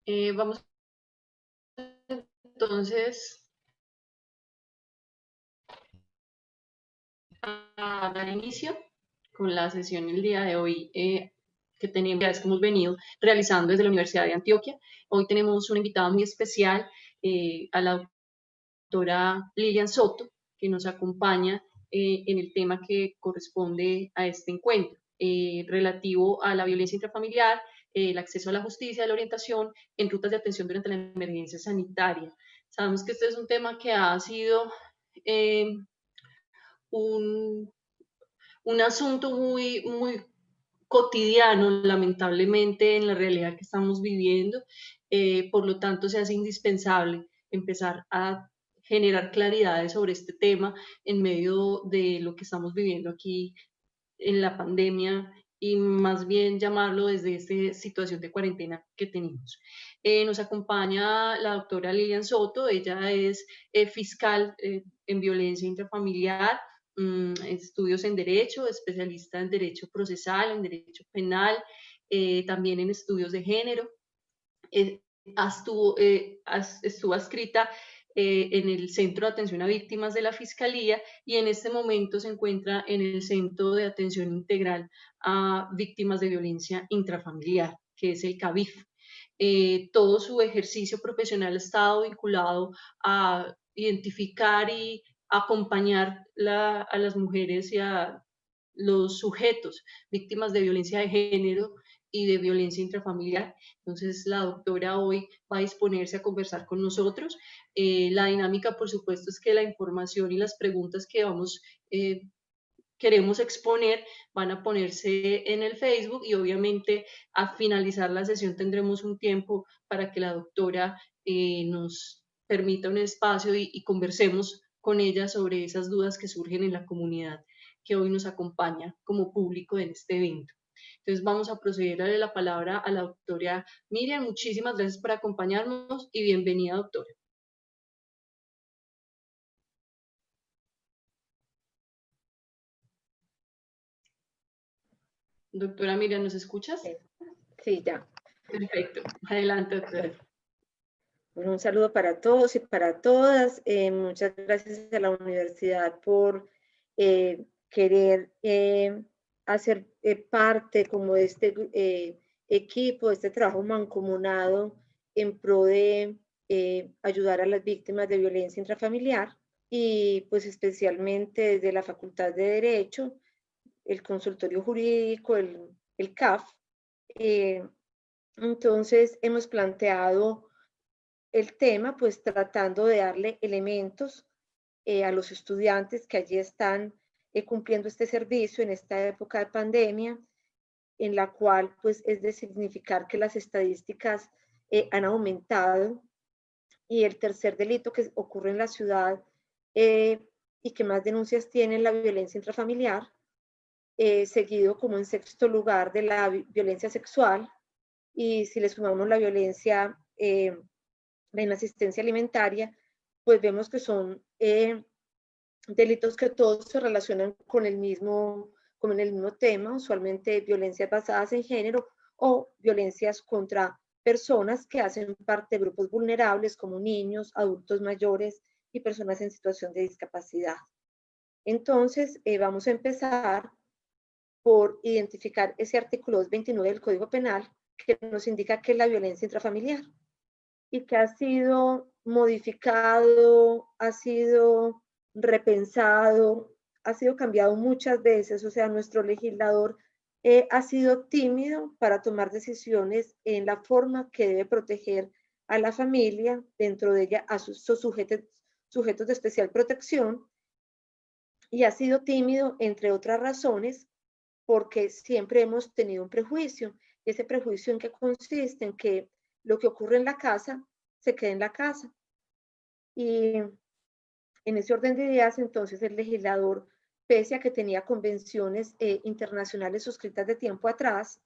Vamos entonces a dar inicio con la sesión el día de hoy que tenemos, que hemos venido realizando desde la Universidad de Antioquia. Hoy tenemos una invitada muy especial, a la doctora Lilian Soto, que nos acompaña en el tema que corresponde a este encuentro, relativo a la violencia intrafamiliar, el acceso a la justicia, la orientación en rutas de atención durante la emergencia sanitaria. Sabemos que este es un tema que ha sido eh, un, un asunto muy cotidiano, lamentablemente, en la realidad que estamos viviendo. Por lo tanto, se hace indispensable empezar a generar claridades sobre este tema en medio de lo que estamos viviendo aquí en la pandemia y más bien llamarlo desde esta situación de cuarentena que tenemos. Nos acompaña la doctora Lilian Soto, ella es fiscal en violencia intrafamiliar, estudios en Derecho, especialista en Derecho Procesal, en Derecho Penal, también en estudios de género. Estuvo adscrita en el Centro de Atención a Víctimas de la Fiscalía y en este momento se encuentra en el Centro de Atención Integral a Víctimas de Violencia Intrafamiliar, que es el CAVIF. Todo su ejercicio profesional ha estado vinculado a identificar y acompañar a las mujeres y a los sujetos víctimas de violencia de género y de violencia intrafamiliar. Entonces, la doctora hoy va a disponerse a conversar con nosotros. La dinámica, por supuesto, es que la información y las preguntas que queremos exponer van a ponerse en el Facebook y obviamente a finalizar la sesión tendremos un tiempo para que la doctora nos permita un espacio y conversemos con ella sobre esas dudas que surgen en la comunidad que hoy nos acompaña como público en este evento. Entonces vamos a proceder a darle la palabra a la doctora Miriam. Muchísimas gracias por acompañarnos y bienvenida, doctora. Doctora Miriam, ¿nos escuchas? Sí, ya. Perfecto. Adelante, doctora. Bueno, un saludo para todos y para todas. Muchas gracias a la universidad por querer hacer parte como de este equipo, de este trabajo mancomunado en pro de ayudar a las víctimas de violencia intrafamiliar y pues especialmente desde la Facultad de Derecho, el consultorio jurídico, el CAF. Entonces hemos planteado el tema, pues tratando de darle elementos a los estudiantes que allí están cumpliendo este servicio en esta época de pandemia, en la cual pues es de significar que las estadísticas han aumentado y el tercer delito que ocurre en la ciudad y que más denuncias tiene la violencia intrafamiliar, seguido como en sexto lugar de la violencia sexual, y si le sumamos la violencia la inasistencia alimentaria, pues vemos que son delitos que todos se relacionan con el mismo tema, usualmente violencias basadas en género o violencias contra personas que hacen parte de grupos vulnerables como niños, adultos mayores y personas en situación de discapacidad. Entonces, vamos a empezar por identificar ese artículo 229 del Código Penal que nos indica que es la violencia intrafamiliar y que ha sido modificado, ha sido repensado, ha sido cambiado muchas veces. O sea, nuestro legislador ha sido tímido para tomar decisiones en la forma que debe proteger a la familia, dentro de ella a sus sujetos de especial protección, y ha sido tímido, entre otras razones, porque siempre hemos tenido un prejuicio. ¿Y ese prejuicio en qué consiste? En que lo que ocurre en la casa se queda en la casa. Y en ese orden de ideas, entonces el legislador, pese a que tenía convenciones internacionales suscritas de tiempo atrás,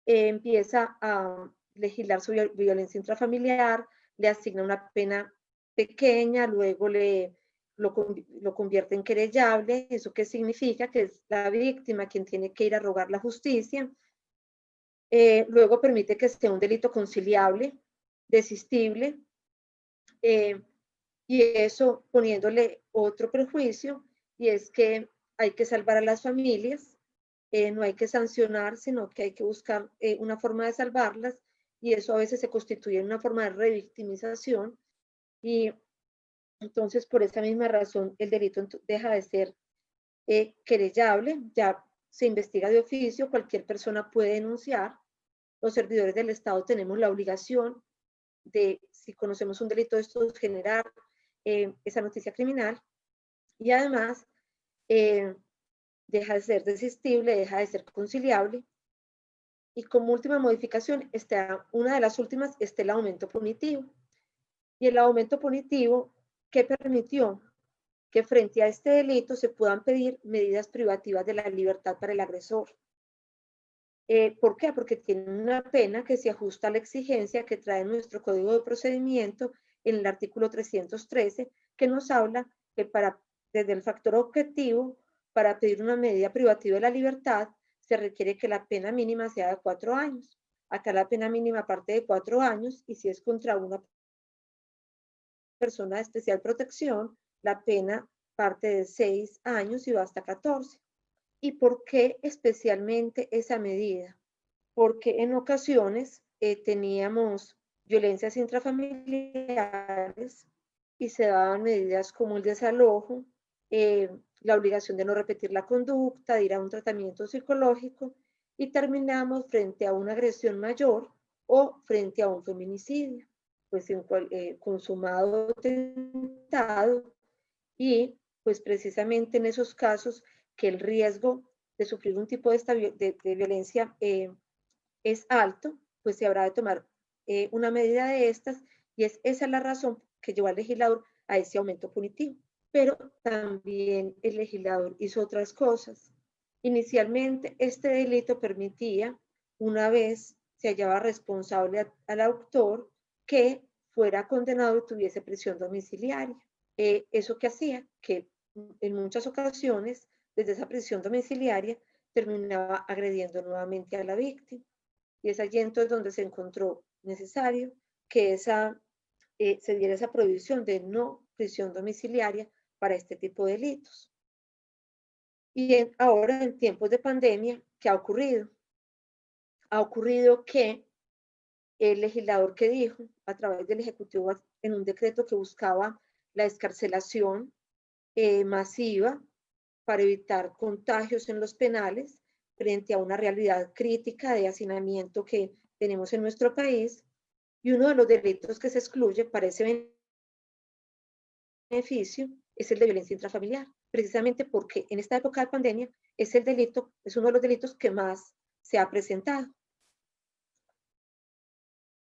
empieza a legislar sobre violencia intrafamiliar, le asigna una pena pequeña, luego lo convierte en querellable. ¿Eso qué significa? Que es la víctima quien tiene que ir a rogar la justicia. Luego permite que sea un delito conciliable, desistible, y eso poniéndole otro prejuicio, y es que hay que salvar a las familias, no hay que sancionar, sino que hay que buscar una forma de salvarlas, y eso a veces se constituye en una forma de revictimización, y entonces por esa misma razón el delito deja de ser querellable, ya se investiga de oficio, cualquier persona puede denunciar, los servidores del Estado tenemos la obligación de, si conocemos un delito de estos, generar esa noticia criminal, y además deja de ser desistible, deja de ser conciliable, y como última modificación, una de las últimas, está el aumento punitivo. Y el aumento punitivo, ¿qué permitió? Que frente a este delito se puedan pedir medidas privativas de la libertad para el agresor. ¿Por qué? Porque tiene una pena que se ajusta a la exigencia que trae nuestro Código de Procedimiento en el artículo 313, que nos habla que desde el factor objetivo, para pedir una medida privativa de la libertad, se requiere que la pena mínima sea de 4 años. Acá la pena mínima parte de 4 años, y si es contra una persona de especial protección, la pena parte de 6 años y va hasta 14. ¿Y por qué especialmente esa medida? Porque en ocasiones teníamos violencias intrafamiliares y se daban medidas como el desalojo, la obligación de no repetir la conducta, de ir a un tratamiento psicológico, y terminamos frente a una agresión mayor o frente a un feminicidio, pues consumado, tentado, y pues precisamente en esos casos que el riesgo de sufrir un tipo de violencia es alto, pues se habrá de tomar una medida de estas, y esa es la razón que llevó al legislador a ese aumento punitivo. Pero también el legislador hizo otras cosas. Inicialmente, este delito permitía, una vez se hallaba responsable al autor, que fuera condenado y tuviese prisión domiciliaria. ¿Eso qué hacía? Que en muchas ocasiones, desde esa prisión domiciliaria, terminaba agrediendo nuevamente a la víctima. Y es allí entonces donde se encontró necesario que se diera esa prohibición de no prisión domiciliaria para este tipo de delitos. Y ahora, en tiempos de pandemia, ¿qué ha ocurrido? Ha ocurrido que el legislador que dijo, a través del Ejecutivo, en un decreto que buscaba la excarcelación masiva para evitar contagios en los penales, frente a una realidad crítica de hacinamiento que tenemos en nuestro país, y uno de los delitos que se excluye para ese beneficio es el de violencia intrafamiliar, precisamente porque en esta época de pandemia es uno de los delitos que más se ha presentado.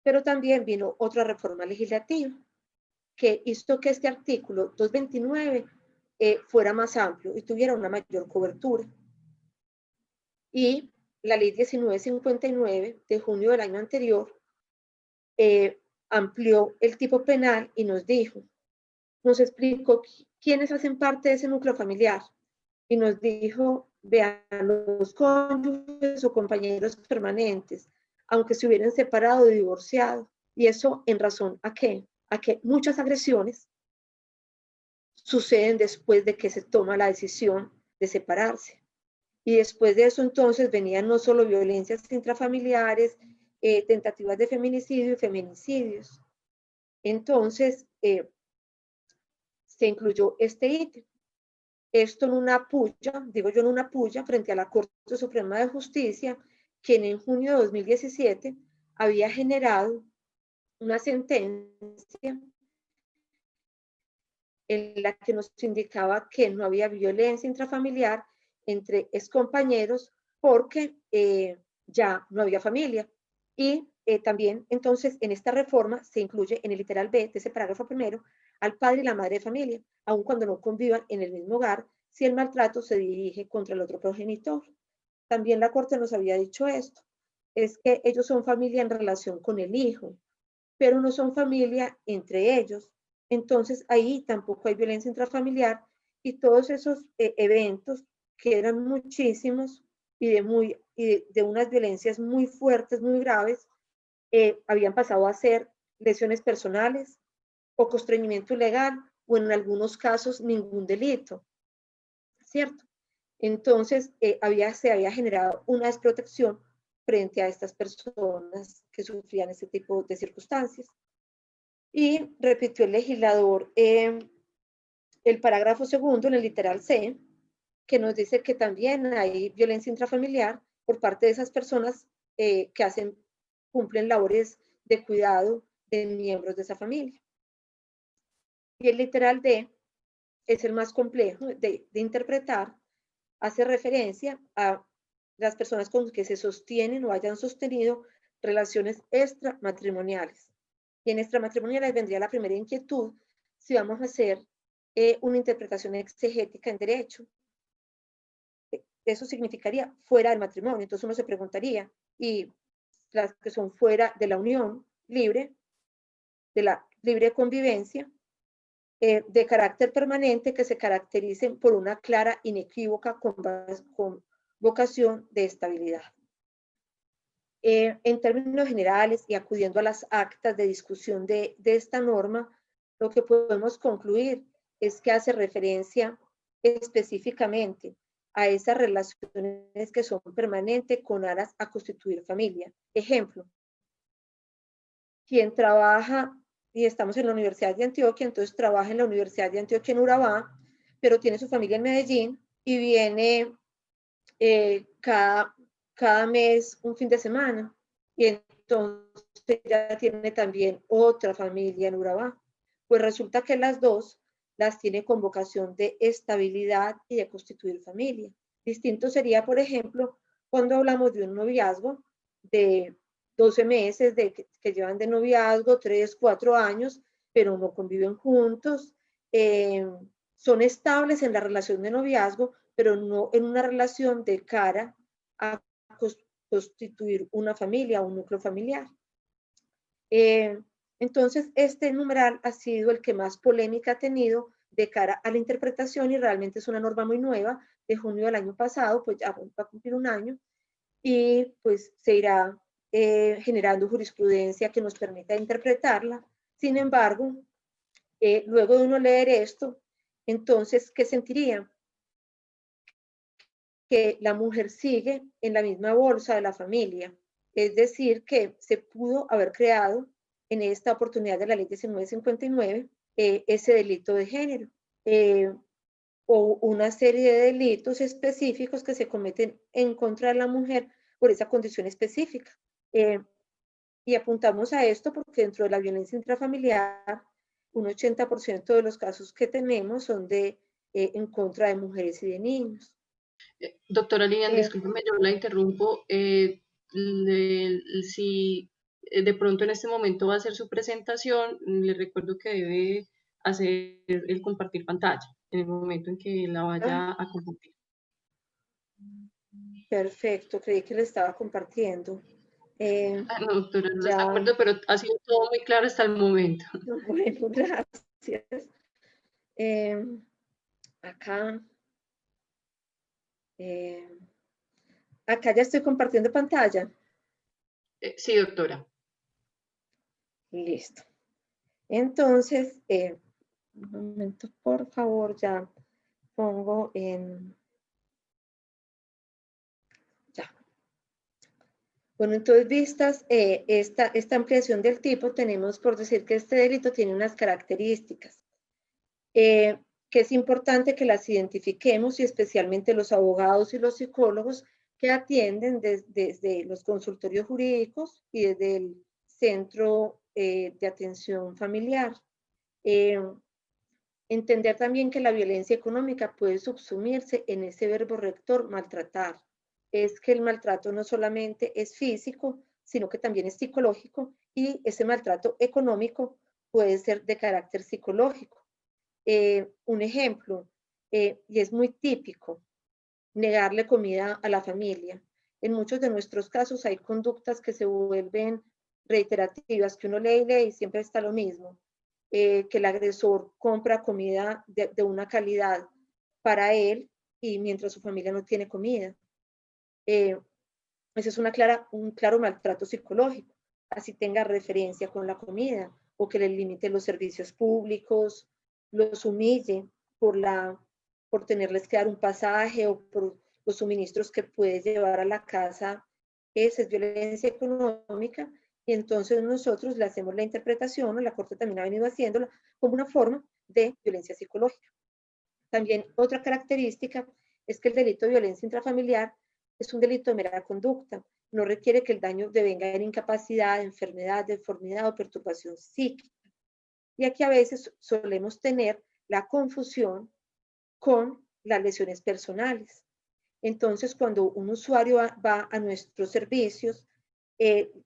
Pero también vino otra reforma legislativa que hizo que este artículo 229 fuera más amplio y tuviera una mayor cobertura. Y la ley 1959 de junio del año anterior amplió el tipo penal y nos explicó quiénes hacen parte de ese núcleo familiar, y nos dijo: vean, los cónyuges o compañeros permanentes, aunque se hubieran separado o divorciado. Y eso en razón a qué? A que muchas agresiones suceden después de que se toma la decisión de separarse. Y después de eso entonces venían no solo violencias intrafamiliares, tentativas de feminicidio y feminicidios. Entonces se incluyó este ítem. Esto en una puya, digo yo, en una puya frente a la Corte Suprema de Justicia, quien en junio de 2017 había generado una sentencia en la que nos indicaba que no había violencia intrafamiliar entre excompañeros porque ya no había familia. Y también entonces en esta reforma se incluye en el literal B de ese parágrafo primero al padre y la madre de familia, aun cuando no convivan en el mismo hogar, si el maltrato se dirige contra el otro progenitor. También la Corte nos había dicho esto, es que ellos son familia en relación con el hijo, pero no son familia entre ellos. Entonces ahí tampoco hay violencia intrafamiliar, y todos esos eventos, que eran muchísimos y de unas violencias muy fuertes, muy graves, habían pasado a ser lesiones personales o constreñimiento ilegal, o en algunos casos ningún delito, ¿cierto? Entonces, se había generado una desprotección frente a estas personas que sufrían este tipo de circunstancias. Y repitió el legislador el parágrafo segundo en el literal C, que nos dice que también hay violencia intrafamiliar por parte de esas personas que cumplen labores de cuidado de miembros de esa familia. Y el literal D es el más complejo de interpretar, hace referencia a las personas con que se sostienen o hayan sostenido relaciones extramatrimoniales. Y en extramatrimoniales vendría la primera inquietud si vamos a hacer una interpretación exegética en derecho. Eso significaría fuera del matrimonio. Entonces uno se preguntaría, ¿y las que son fuera de la unión libre, de la libre convivencia, de carácter permanente, que se caractericen por una clara, inequívoca vocación de estabilidad? En términos generales y acudiendo a las actas de discusión de esta norma, lo que podemos concluir es que hace referencia específicamente a esas relaciones que son permanentes con aras a constituir familia. Ejemplo, quien trabaja, y estamos en la Universidad de Antioquia, entonces trabaja en la Universidad de Antioquia en Urabá, pero tiene su familia en Medellín y viene cada mes un fin de semana, y entonces ya tiene también otra familia en Urabá. Pues resulta que las dos las tiene con vocación de estabilidad y de constituir familia. Distinto sería, por ejemplo, cuando hablamos de un noviazgo de 12 meses, que llevan de noviazgo 3, 4 años, pero no conviven juntos, son estables en la relación de noviazgo, pero no en una relación de cara a constituir una familia, un núcleo familiar. Entonces, este numeral ha sido el que más polémica ha tenido de cara a la interpretación, y realmente es una norma muy nueva, de junio del año pasado, pues ya va a cumplir un año, y pues se irá generando jurisprudencia que nos permita interpretarla. Sin embargo, luego de uno leer esto, entonces, ¿qué sentiría? Que la mujer sigue en la misma bolsa de la familia. Es decir, que se pudo haber creado en esta oportunidad de la ley 1959 ese delito de género, o una serie de delitos específicos que se cometen en contra de la mujer por esa condición específica. Y apuntamos a esto porque dentro de la violencia intrafamiliar, un 80% de los casos que tenemos son en contra de mujeres y de niños. Doctora Lilian, discúlpeme, yo la interrumpo. Si de pronto en este momento va a hacer su presentación, le recuerdo que debe hacer el compartir pantalla en el momento en que la vaya a compartir. Perfecto, creí que le estaba compartiendo. No, doctora, no está de acuerdo, pero ha sido todo muy claro hasta el momento. Bueno, gracias. Acá. Acá ya estoy compartiendo pantalla. Sí, doctora. Listo. Entonces, un momento, por favor, ya pongo en... Ya. Bueno, entonces, vistas esta ampliación del tipo, tenemos por decir que este delito tiene unas características que es importante que las identifiquemos, y especialmente los abogados y los psicólogos que atienden desde los consultorios jurídicos y desde el centro de atención familiar. Entender también que la violencia económica puede subsumirse en ese verbo rector, maltratar. Es que el maltrato no solamente es físico, sino que también es psicológico, y ese maltrato económico puede ser de carácter psicológico. Un ejemplo, y es muy típico, negarle comida a la familia. En muchos de nuestros casos hay conductas que se vuelven reiterativas, que uno lee y lee y siempre está lo mismo. Que el agresor compra comida de una calidad para él, y mientras su familia no tiene comida. Ese es un claro maltrato psicológico. así tenga referencia con la comida, o que les limite los servicios públicos, los humille por tenerles que dar un pasaje o por los suministros que puede llevar a la casa. Esa es violencia económica, y entonces nosotros le hacemos la interpretación, o la Corte también ha venido haciéndola, como una forma de violencia psicológica. También otra característica es que el delito de violencia intrafamiliar es un delito de mera conducta, no requiere que el daño devenga en incapacidad, enfermedad, deformidad o perturbación psíquica. Y aquí a veces solemos tener la confusión con las lesiones personales. Entonces, cuando un usuario va a nuestros servicios,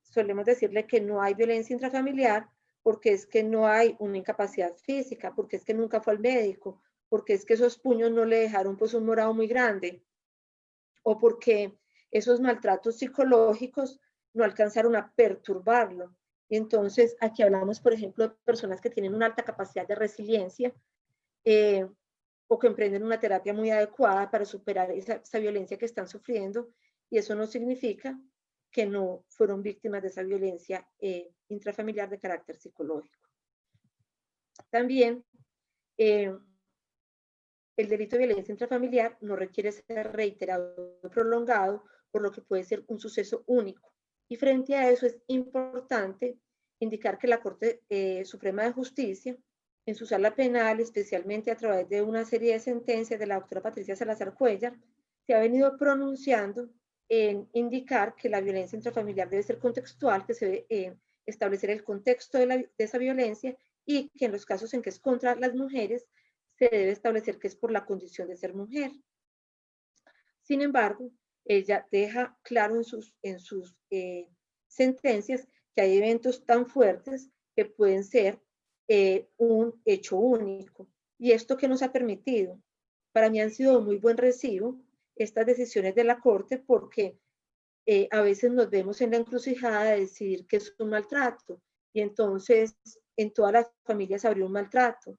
solemos decirle que no hay violencia intrafamiliar porque es que no hay una incapacidad física, porque es que nunca fue al médico, porque es que esos puños no le dejaron pues un morado muy grande, o porque esos maltratos psicológicos no alcanzaron a perturbarlo. Y entonces aquí hablamos, por ejemplo, de personas que tienen una alta capacidad de resiliencia, o que emprenden una terapia muy adecuada para superar esa violencia que están sufriendo, y eso no significa que no fueron víctimas de esa violencia intrafamiliar de carácter psicológico. También el delito de violencia intrafamiliar no requiere ser reiterado o prolongado, por lo que puede ser un suceso único. Y frente a eso es importante indicar que la Corte Suprema de Justicia, en su sala penal, especialmente a través de una serie de sentencias de la doctora Patricia Salazar Cuellar, se ha venido pronunciando en indicar que la violencia intrafamiliar debe ser contextual, que se debe establecer el contexto de esa violencia, y que en los casos en que es contra las mujeres, se debe establecer que es por la condición de ser mujer. Sin embargo, ella deja claro en sus sentencias que hay eventos tan fuertes que pueden ser un hecho único. ¿Y esto qué nos ha permitido? Para mí han sido muy buen recibo estas decisiones de la Corte, porque a veces nos vemos en la encrucijada de decidir que es un maltrato, y entonces en todas las familias habría un maltrato,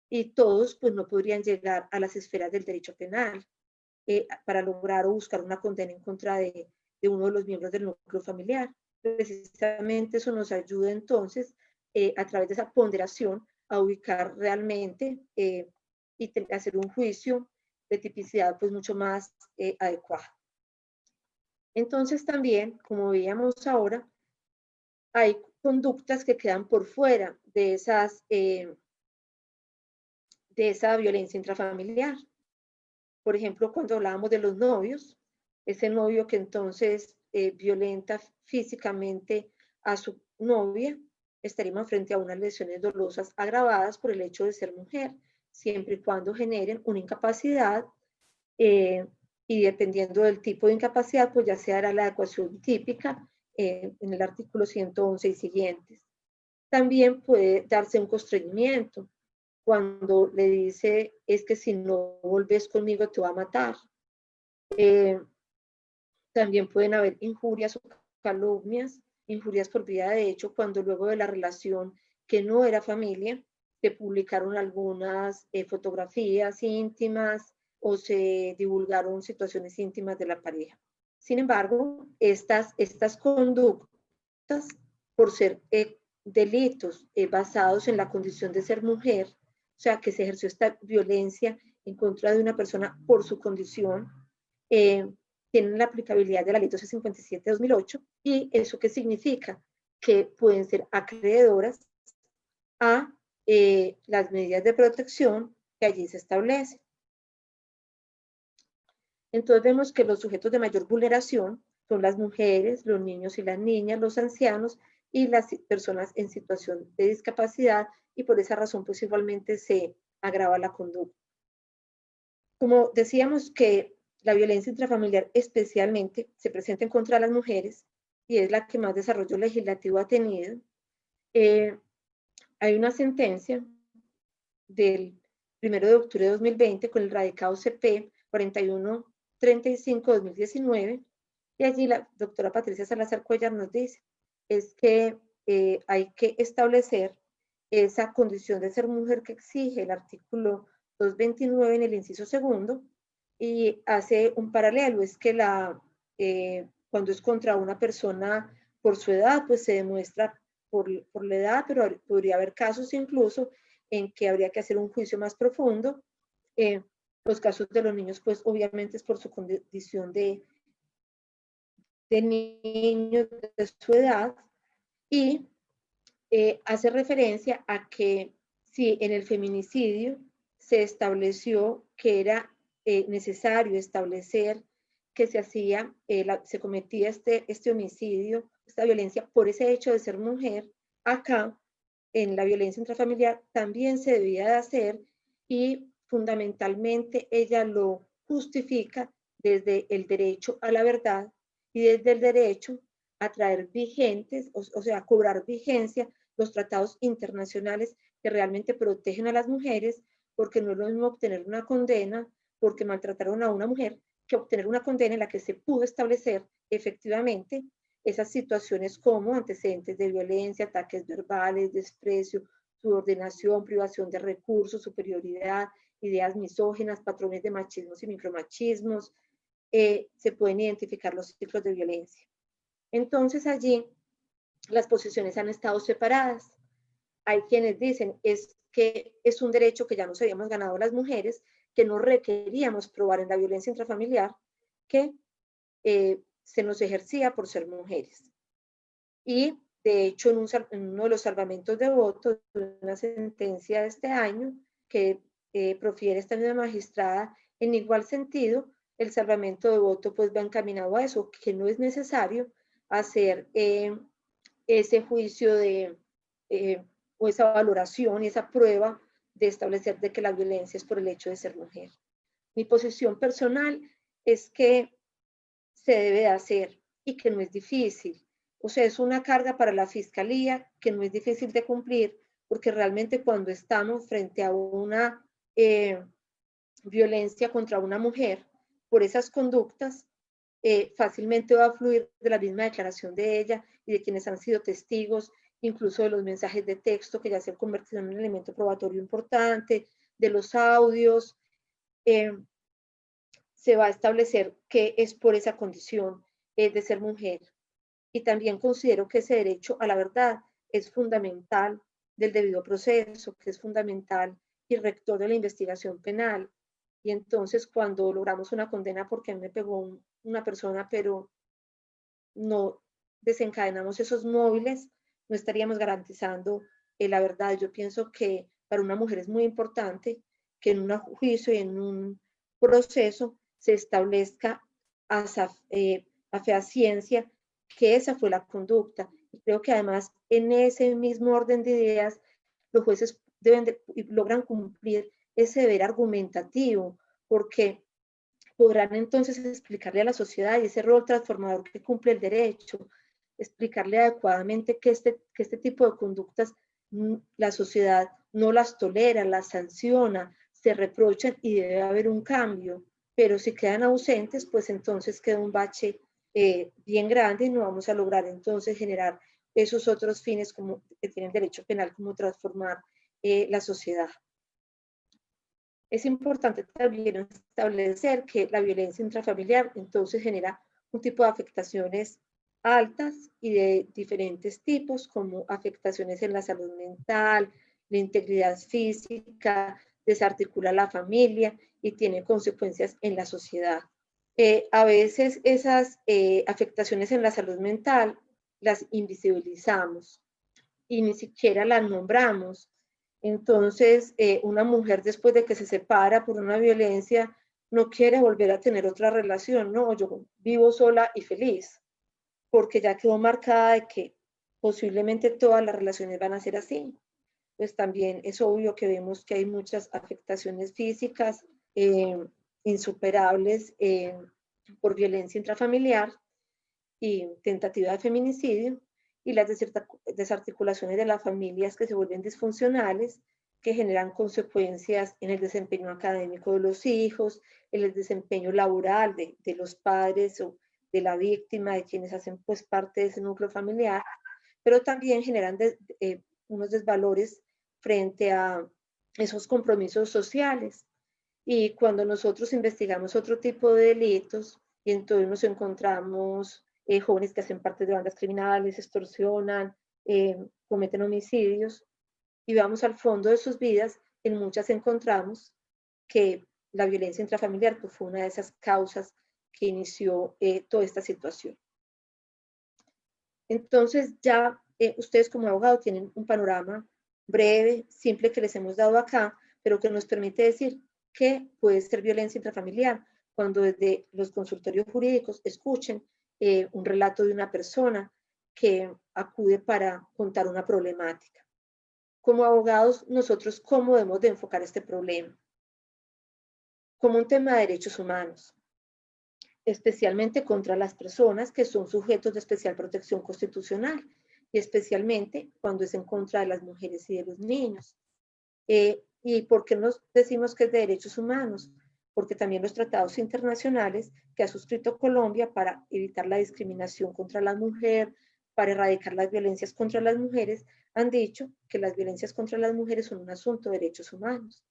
y todos pues no podrían llegar a las esferas del derecho penal para lograr o buscar una condena en contra de uno de los miembros del núcleo familiar. Precisamente eso nos ayuda entonces a través de esa ponderación a ubicar realmente y hacer un juicio de tipicidad pues mucho más adecuado. Entonces también, como veíamos ahora, hay conductas que quedan por fuera de esa violencia intrafamiliar. Por ejemplo, cuando hablábamos de los novios, ese novio que entonces violenta físicamente a su novia, estaríamos frente a unas lesiones dolosas agravadas por el hecho de ser mujer, siempre y cuando generen una incapacidad, y dependiendo del tipo de incapacidad, pues ya se hará la adecuación típica en el artículo 111 y siguientes. También puede darse un constreñimiento, cuando le dice, es que si no volves conmigo te va a matar. También pueden haber injurias o calumnias, injurias por vía de hecho, cuando luego de la relación que no era familia, se publicaron algunas fotografías íntimas o se divulgaron situaciones íntimas de la pareja. Sin embargo, estas conductas, por ser delitos basados en la condición de ser mujer, o sea, que se ejerció esta violencia en contra de una persona por su condición, tienen la aplicabilidad de la Ley 1257 de 2008. ¿Y eso qué significa? Que pueden ser acreedoras a las medidas de protección que allí se establecen. Entonces vemos que los sujetos de mayor vulneración son las mujeres, los niños y las niñas, los ancianos y las personas en situación de discapacidad, y por esa razón pues igualmente se agrava la conducta. Como decíamos que la violencia intrafamiliar especialmente se presenta en contra de las mujeres y es la que más desarrollo legislativo ha tenido, hay una sentencia del 1 de octubre de 2020 con el radicado CP 4135-2019, y allí la doctora Patricia Salazar Cuellar nos dice es que hay que establecer esa condición de ser mujer que exige el artículo 229 en el inciso segundo, y hace un paralelo, es que cuando es contra una persona por su edad, pues se demuestra por la edad, pero podría haber casos incluso en que habría que hacer un juicio más profundo. Los casos de los niños, pues obviamente es por su condición de niños de su edad, y hace referencia a que si en el feminicidio se estableció que era necesario establecer que se cometía este homicidio, esta violencia por ese hecho de ser mujer, acá en la violencia intrafamiliar también se debía de hacer, y fundamentalmente ella lo justifica desde el derecho a la verdad y desde el derecho a traer vigentes, o sea, a cobrar vigencia los tratados internacionales que realmente protegen a las mujeres, porque no es lo mismo obtener una condena porque maltrataron a una mujer que obtener una condena en la que se pudo establecer efectivamente esas situaciones como antecedentes de violencia, ataques verbales, desprecio, subordinación, privación de recursos, superioridad, ideas misóginas, patrones de machismos y micromachismos. Se pueden identificar los ciclos de violencia. Entonces allí las posiciones han estado separadas. Hay quienes dicen es que es un derecho que ya nos habíamos ganado las mujeres, que no requeríamos probar en la violencia intrafamiliar, que se nos ejercía por ser mujeres. Y de hecho en uno de los salvamentos de voto de una sentencia de este año que profiere esta misma magistrada, en igual sentido, el salvamento de voto pues va encaminado a eso, que no es necesario hacer ese juicio o esa valoración y esa prueba de establecer de que la violencia es por el hecho de ser mujer. Mi posición personal es que se debe de hacer y que no es difícil. O sea, es una carga para la fiscalía que no es difícil de cumplir, porque realmente cuando estamos frente a una violencia contra una mujer por esas conductas, fácilmente va a fluir de la misma declaración de ella y de quienes han sido testigos, incluso de los mensajes de texto que ya se han convertido en un elemento probatorio importante, de los audios. Se va a establecer que es por esa condición de ser mujer. Y también considero que ese derecho a la verdad es fundamental del debido proceso, que es fundamental y rector de la investigación penal. Y entonces cuando logramos una condena porque me pegó una persona, pero no desencadenamos esos móviles, no estaríamos garantizando la verdad. Yo pienso que para una mujer es muy importante que en un juicio y en un proceso se establezca a fehaciència que esa fue la conducta. Y creo que además en ese mismo orden de ideas los jueces logran cumplir ese deber argumentativo, porque podrán entonces explicarle a la sociedad y ese rol transformador que cumple el derecho, explicarle adecuadamente que este tipo de conductas la sociedad no las tolera, las sanciona, se reprochan y debe haber un cambio. Pero si quedan ausentes, pues entonces queda un bache bien grande y no vamos a lograr entonces generar esos otros fines como que tienen derecho penal, como transformar la sociedad. Es importante también establecer que la violencia intrafamiliar entonces genera un tipo de afectaciones altas y de diferentes tipos, como afectaciones en la salud mental, la integridad física, desarticula la familia y tiene consecuencias en la sociedad. A veces esas afectaciones en la salud mental las invisibilizamos y ni siquiera las nombramos. Entonces, una mujer después de que se separa por una violencia no quiere volver a tener otra relación, no, yo vivo sola y feliz, porque ya quedó marcada de que posiblemente todas las relaciones van a ser así. Pues también es obvio que vemos que hay muchas afectaciones físicas insuperables por violencia intrafamiliar y tentativa de feminicidio, y las desarticulaciones de las familias que se vuelven disfuncionales, que generan consecuencias en el desempeño académico de los hijos, en el desempeño laboral de los padres o de la víctima, de quienes hacen pues parte de ese núcleo familiar, pero también generan unos desvalores frente a esos compromisos sociales. Y cuando nosotros investigamos otro tipo de delitos y entonces nos encontramos jóvenes que hacen parte de bandas criminales, extorsionan, cometen homicidios, y vamos al fondo de sus vidas, en muchas encontramos que la violencia intrafamiliar pues, fue una de esas causas que inició toda esta situación. Entonces ya ustedes como abogados tienen un panorama breve, simple que les hemos dado acá, pero que nos permite decir qué puede ser violencia intrafamiliar cuando desde los consultorios jurídicos escuchen un relato de una persona que acude para contar una problemática. Como abogados, nosotros cómo debemos de enfocar este problema como un tema de derechos humanos, especialmente contra las personas que son sujetos de especial protección constitucional y especialmente cuando es en contra de las mujeres y de los niños. ¿Y por qué nos decimos que es de derechos humanos? Porque también los tratados internacionales que ha suscrito Colombia para evitar la discriminación contra la mujer, para erradicar las violencias contra las mujeres, han dicho que las violencias contra las mujeres son un asunto de derechos humanos.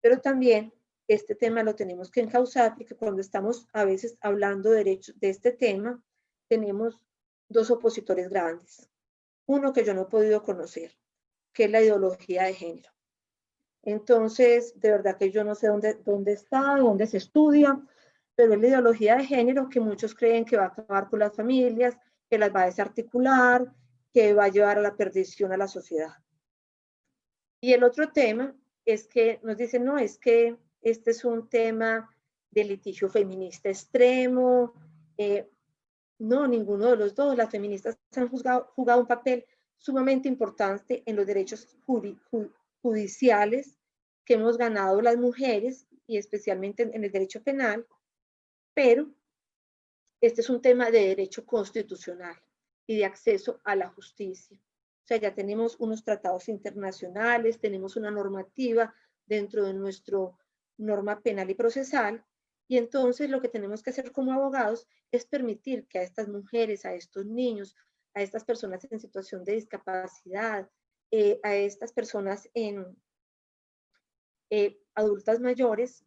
Pero también este tema lo tenemos que encauzar porque cuando estamos a veces hablando de derechos de este tema, tenemos dos opositores grandes. Uno que yo no he podido conocer, que es la ideología de género. Entonces, de verdad que yo no sé dónde está, dónde se estudia, pero es la ideología de género que muchos creen que va a acabar con las familias, que las va a desarticular, que va a llevar a la perdición a la sociedad. Y el otro tema es que nos dicen, no, es que este es un tema de litigio feminista extremo. No, ninguno de los dos. Las feministas han jugado un papel sumamente importante en los derechos judiciales que hemos ganado las mujeres y especialmente en el derecho penal, pero este es un tema de derecho constitucional y de acceso a la justicia. O sea, ya tenemos unos tratados internacionales, tenemos una normativa dentro de nuestra norma penal y procesal, y entonces lo que tenemos que hacer como abogados es permitir que a estas mujeres, a estos niños, a estas personas en situación de discapacidad, a estas personas adultas mayores,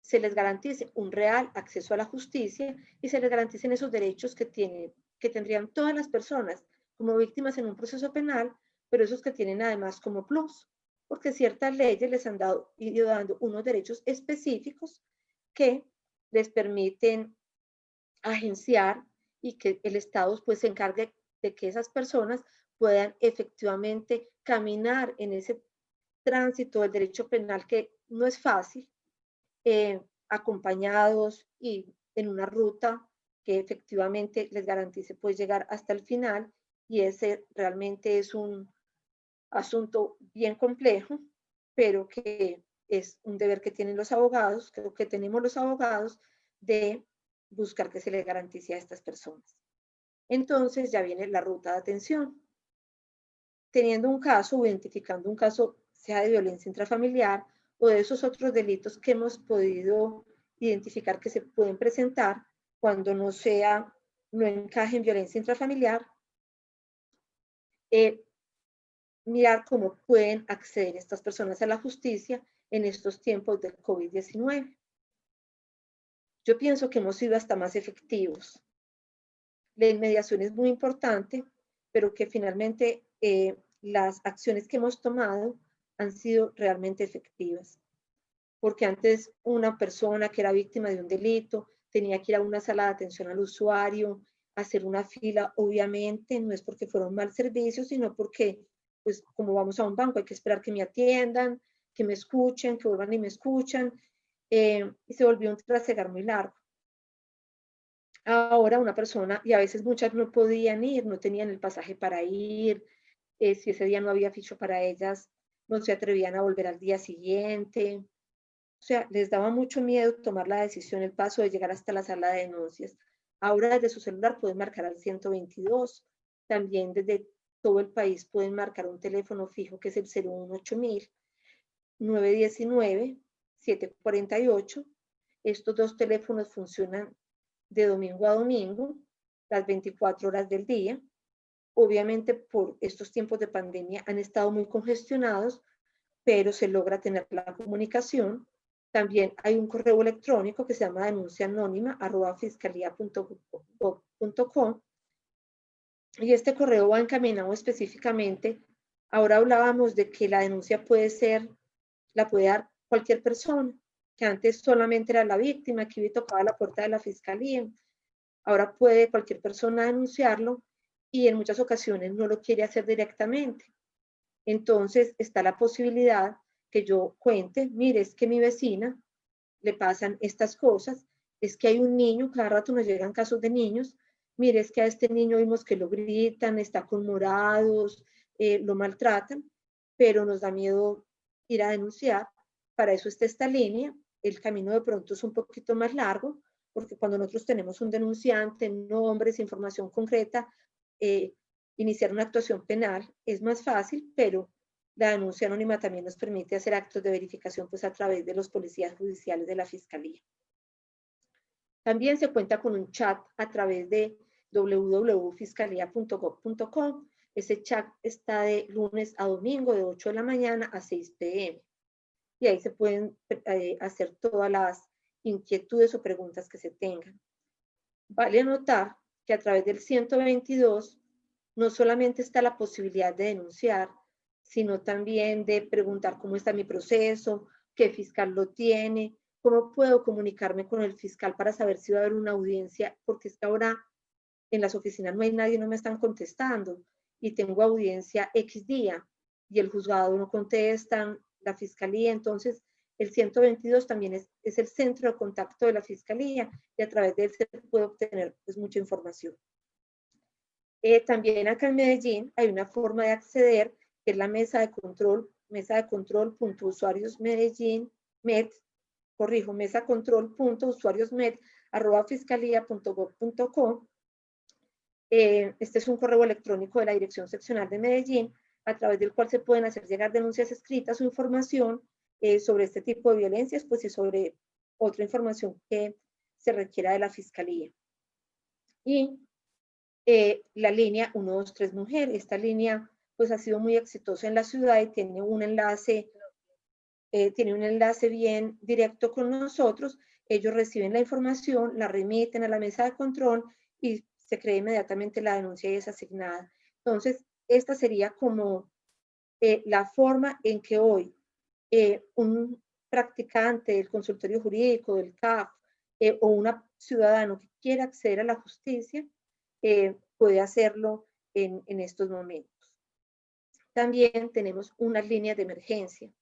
se les garantice un real acceso a la justicia y se les garanticen esos derechos que tendrían todas las personas como víctimas en un proceso penal, pero esos que tienen además como plus, porque ciertas leyes les han ido dando unos derechos específicos que les permiten agenciar y que el Estado pues se encargue de que esas personas puedan efectivamente caminar en ese tránsito del derecho penal que no es fácil, acompañados y en una ruta que efectivamente les garantice pues llegar hasta el final, y ese realmente es un asunto bien complejo, pero que es un deber que tienen los abogados, creo que tenemos los abogados, de buscar que se les garantice a estas personas. Entonces ya viene la ruta de atención. Teniendo un caso o identificando un caso, sea de violencia intrafamiliar o de esos otros delitos que hemos podido identificar que se pueden presentar cuando no encaje en violencia intrafamiliar, mirar cómo pueden acceder estas personas a la justicia en estos tiempos del COVID-19. Yo pienso que hemos sido hasta más efectivos. La inmediación es muy importante, pero que finalmente las acciones que hemos tomado han sido realmente efectivas. Porque antes una persona que era víctima de un delito tenía que ir a una sala de atención al usuario, hacer una fila, obviamente, no es porque fuera un mal servicio, sino porque, pues, como vamos a un banco, hay que esperar que me atiendan, que me escuchen, que vuelvan y me escuchan, y se volvió un trasegar muy largo. Ahora una persona, y a veces muchas no podían ir, no tenían el pasaje para ir, si ese día no había ficho para ellas, no se atrevían a volver al día siguiente. O sea, les daba mucho miedo tomar la decisión, el paso de llegar hasta la sala de denuncias. Ahora desde su celular pueden marcar al 122. También desde todo el país pueden marcar un teléfono fijo que es el 018.000, 919, 748. Estos dos teléfonos funcionan de domingo a domingo, las 24 horas del día. Obviamente por estos tiempos de pandemia han estado muy congestionados, pero se logra tener la comunicación. También hay un correo electrónico que se llama denuncianónima@fiscalía.gov.co, y este correo va encaminado específicamente. Ahora hablábamos de que la denuncia la puede dar cualquier persona, que antes solamente era la víctima, que tocaba la puerta de la fiscalía. Ahora puede cualquier persona denunciarlo, y en muchas ocasiones no lo quiere hacer directamente. Entonces está la posibilidad que yo cuente, mire, es que mi vecina le pasan estas cosas, es que hay un niño, cada rato nos llegan casos de niños, mire, es que a este niño vimos que lo gritan, está con morados, lo maltratan, pero nos da miedo ir a denunciar. Para eso está esta línea. El camino de pronto es un poquito más largo, porque cuando nosotros tenemos un denunciante, nombres, información concreta, iniciar una actuación penal es más fácil, pero la denuncia anónima también nos permite hacer actos de verificación pues, a través de los policías judiciales de la Fiscalía. También se cuenta con un chat a través de www.fiscalía.gov.co. Ese chat está de lunes a domingo de 8 de la mañana a 6 p.m. Y ahí se pueden hacer todas las inquietudes o preguntas que se tengan. Vale anotar que a través del 122 no solamente está la posibilidad de denunciar, sino también de preguntar cómo está mi proceso, qué fiscal lo tiene, cómo puedo comunicarme con el fiscal para saber si va a haber una audiencia, porque es que ahora en las oficinas no hay nadie, no me están contestando, y tengo audiencia X día, y el juzgado no contestan, la fiscalía. Entonces el 122 también es el centro de contacto de la fiscalía, y a través de él se puede obtener pues, mucha información. También acá en Medellín hay una forma de acceder, que es la mesa de control.usuariosmedellín.med, mesacontrol.usuariosmed@fiscalía.gov.co. Este es un correo electrónico de la Dirección Seccional de Medellín, a través del cual se pueden hacer llegar denuncias escritas o información sobre este tipo de violencias, pues y sobre otra información que se requiera de la Fiscalía. Y la línea 123 Mujer. Esta línea pues ha sido muy exitosa en la ciudad y tiene un enlace bien directo con nosotros. Ellos reciben la información, la remiten a la mesa de control y se crea inmediatamente la denuncia y es asignada. Entonces, esta sería como la forma en que hoy un practicante del consultorio jurídico, del CAF, o un ciudadano que quiera acceder a la justicia, puede hacerlo en estos momentos. También tenemos unas líneas de emergencia.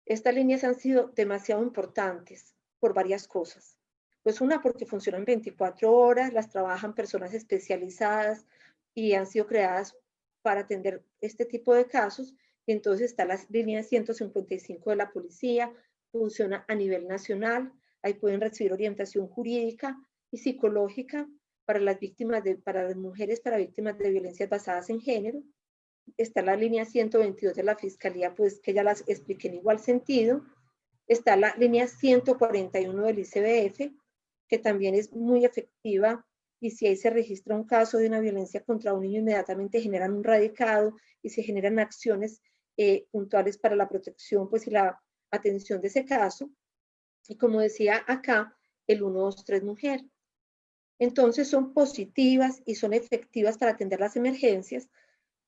Estas líneas han sido demasiado importantes por varias cosas. Pues una, porque funcionan 24 horas, las trabajan personas especializadas y han sido creadas para atender este tipo de casos. Y entonces está la línea 155 de la policía, funciona a nivel nacional, ahí pueden recibir orientación jurídica y psicológica para las víctimas, para las mujeres, para víctimas de violencias basadas en género. Está la línea 122 de la Fiscalía, pues que ya las expliqué en igual sentido. Está la línea 141 del ICBF, que también es muy efectiva, y si ahí se registra un caso de una violencia contra un niño, inmediatamente generan un radicado y se generan acciones puntuales para la protección pues, y la atención de ese caso. Y como decía acá, el 123 Mujer. Entonces son positivas y son efectivas para atender las emergencias,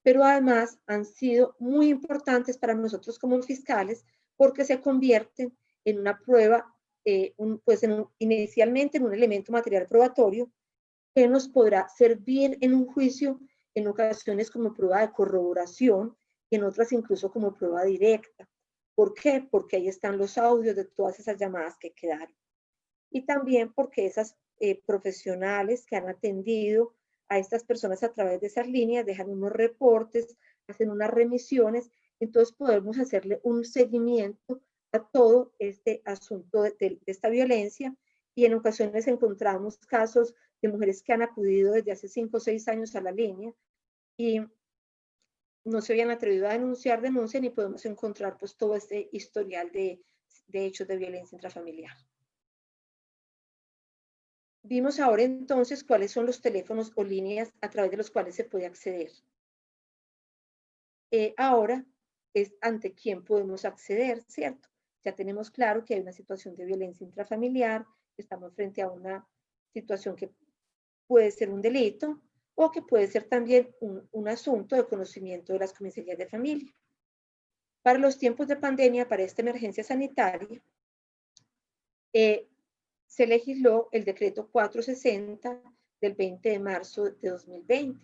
pero además han sido muy importantes para nosotros como fiscales porque se convierten en una prueba, inicialmente en un elemento material probatorio que nos podrá servir en un juicio en ocasiones como prueba de corroboración y en otras incluso como prueba directa. ¿Por qué? Porque ahí están los audios de todas esas llamadas que quedaron. Y también porque esas profesionales que han atendido a estas personas a través de esas líneas dejan unos reportes, hacen unas remisiones, entonces podemos hacerle un seguimiento a todo este asunto de esta violencia, y en ocasiones encontramos casos de mujeres que han acudido desde hace 5 o 6 años a la línea y no se habían atrevido a denuncian, y podemos encontrar pues todo este historial de hechos de violencia intrafamiliar. Vimos ahora entonces cuáles son los teléfonos o líneas a través de los cuales se puede acceder. Ahora es ante quién podemos acceder, ¿cierto? ya tenemos claro que hay una situación de violencia intrafamiliar, estamos frente a una situación que puede ser un delito o que puede ser también un asunto de conocimiento de las comisarías de familia. Para los tiempos de pandemia, para esta emergencia sanitaria, se legisló el decreto 460 del 20 de marzo de 2020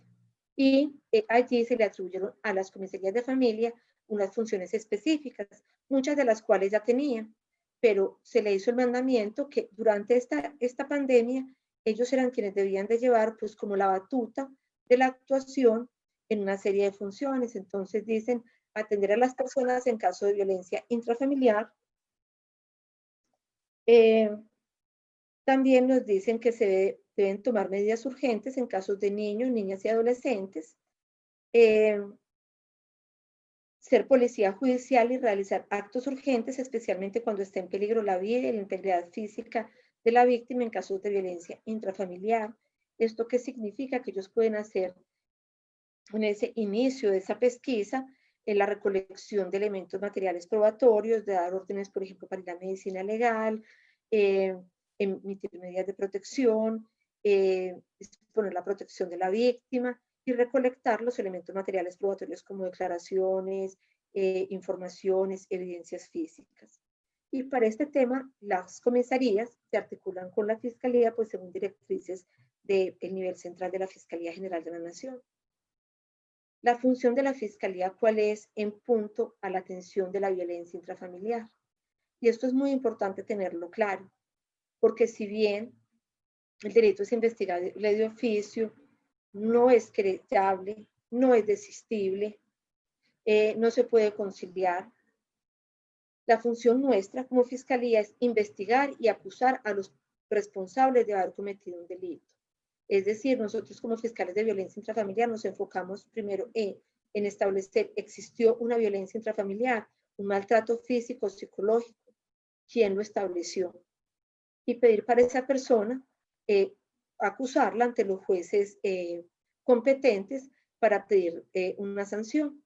y allí se le atribuyeron a las comisarías de familia unas funciones específicas, muchas de las cuales ya tenían, pero se le hizo el mandamiento que durante esta pandemia ellos eran quienes debían de llevar pues como la batuta de la actuación en una serie de funciones. Entonces dicen atender a las personas en caso de violencia intrafamiliar. También nos dicen que se deben tomar medidas urgentes en casos de niños, niñas y adolescentes. Ser policía judicial y realizar actos urgentes, especialmente cuando esté en peligro la vida y la integridad física de la víctima en casos de violencia intrafamiliar. ¿Esto qué significa? Que ellos pueden hacer en ese inicio de esa pesquisa en la recolección de elementos materiales probatorios, de dar órdenes, por ejemplo, para la medicina legal, emitir medidas de protección, disponer la protección de la víctima y recolectar los elementos materiales probatorios como declaraciones, informaciones, evidencias físicas. Y para este tema, las comisarías se articulan con la Fiscalía, pues según directrices del nivel central de la Fiscalía General de la Nación. La función de la Fiscalía, ¿cuál es en punto a la atención de la violencia intrafamiliar? Y esto es muy importante tenerlo claro, porque si bien el delito es investigable de oficio, no es querellable, no es desistible, no se puede conciliar. La función nuestra como Fiscalía es investigar y acusar a los responsables de haber cometido un delito. Es decir, nosotros como fiscales de violencia intrafamiliar nos enfocamos primero en establecer, existió una violencia intrafamiliar, un maltrato físico, psicológico, quién lo estableció, y pedir para esa persona, acusarla ante los jueces competentes para pedir una sanción.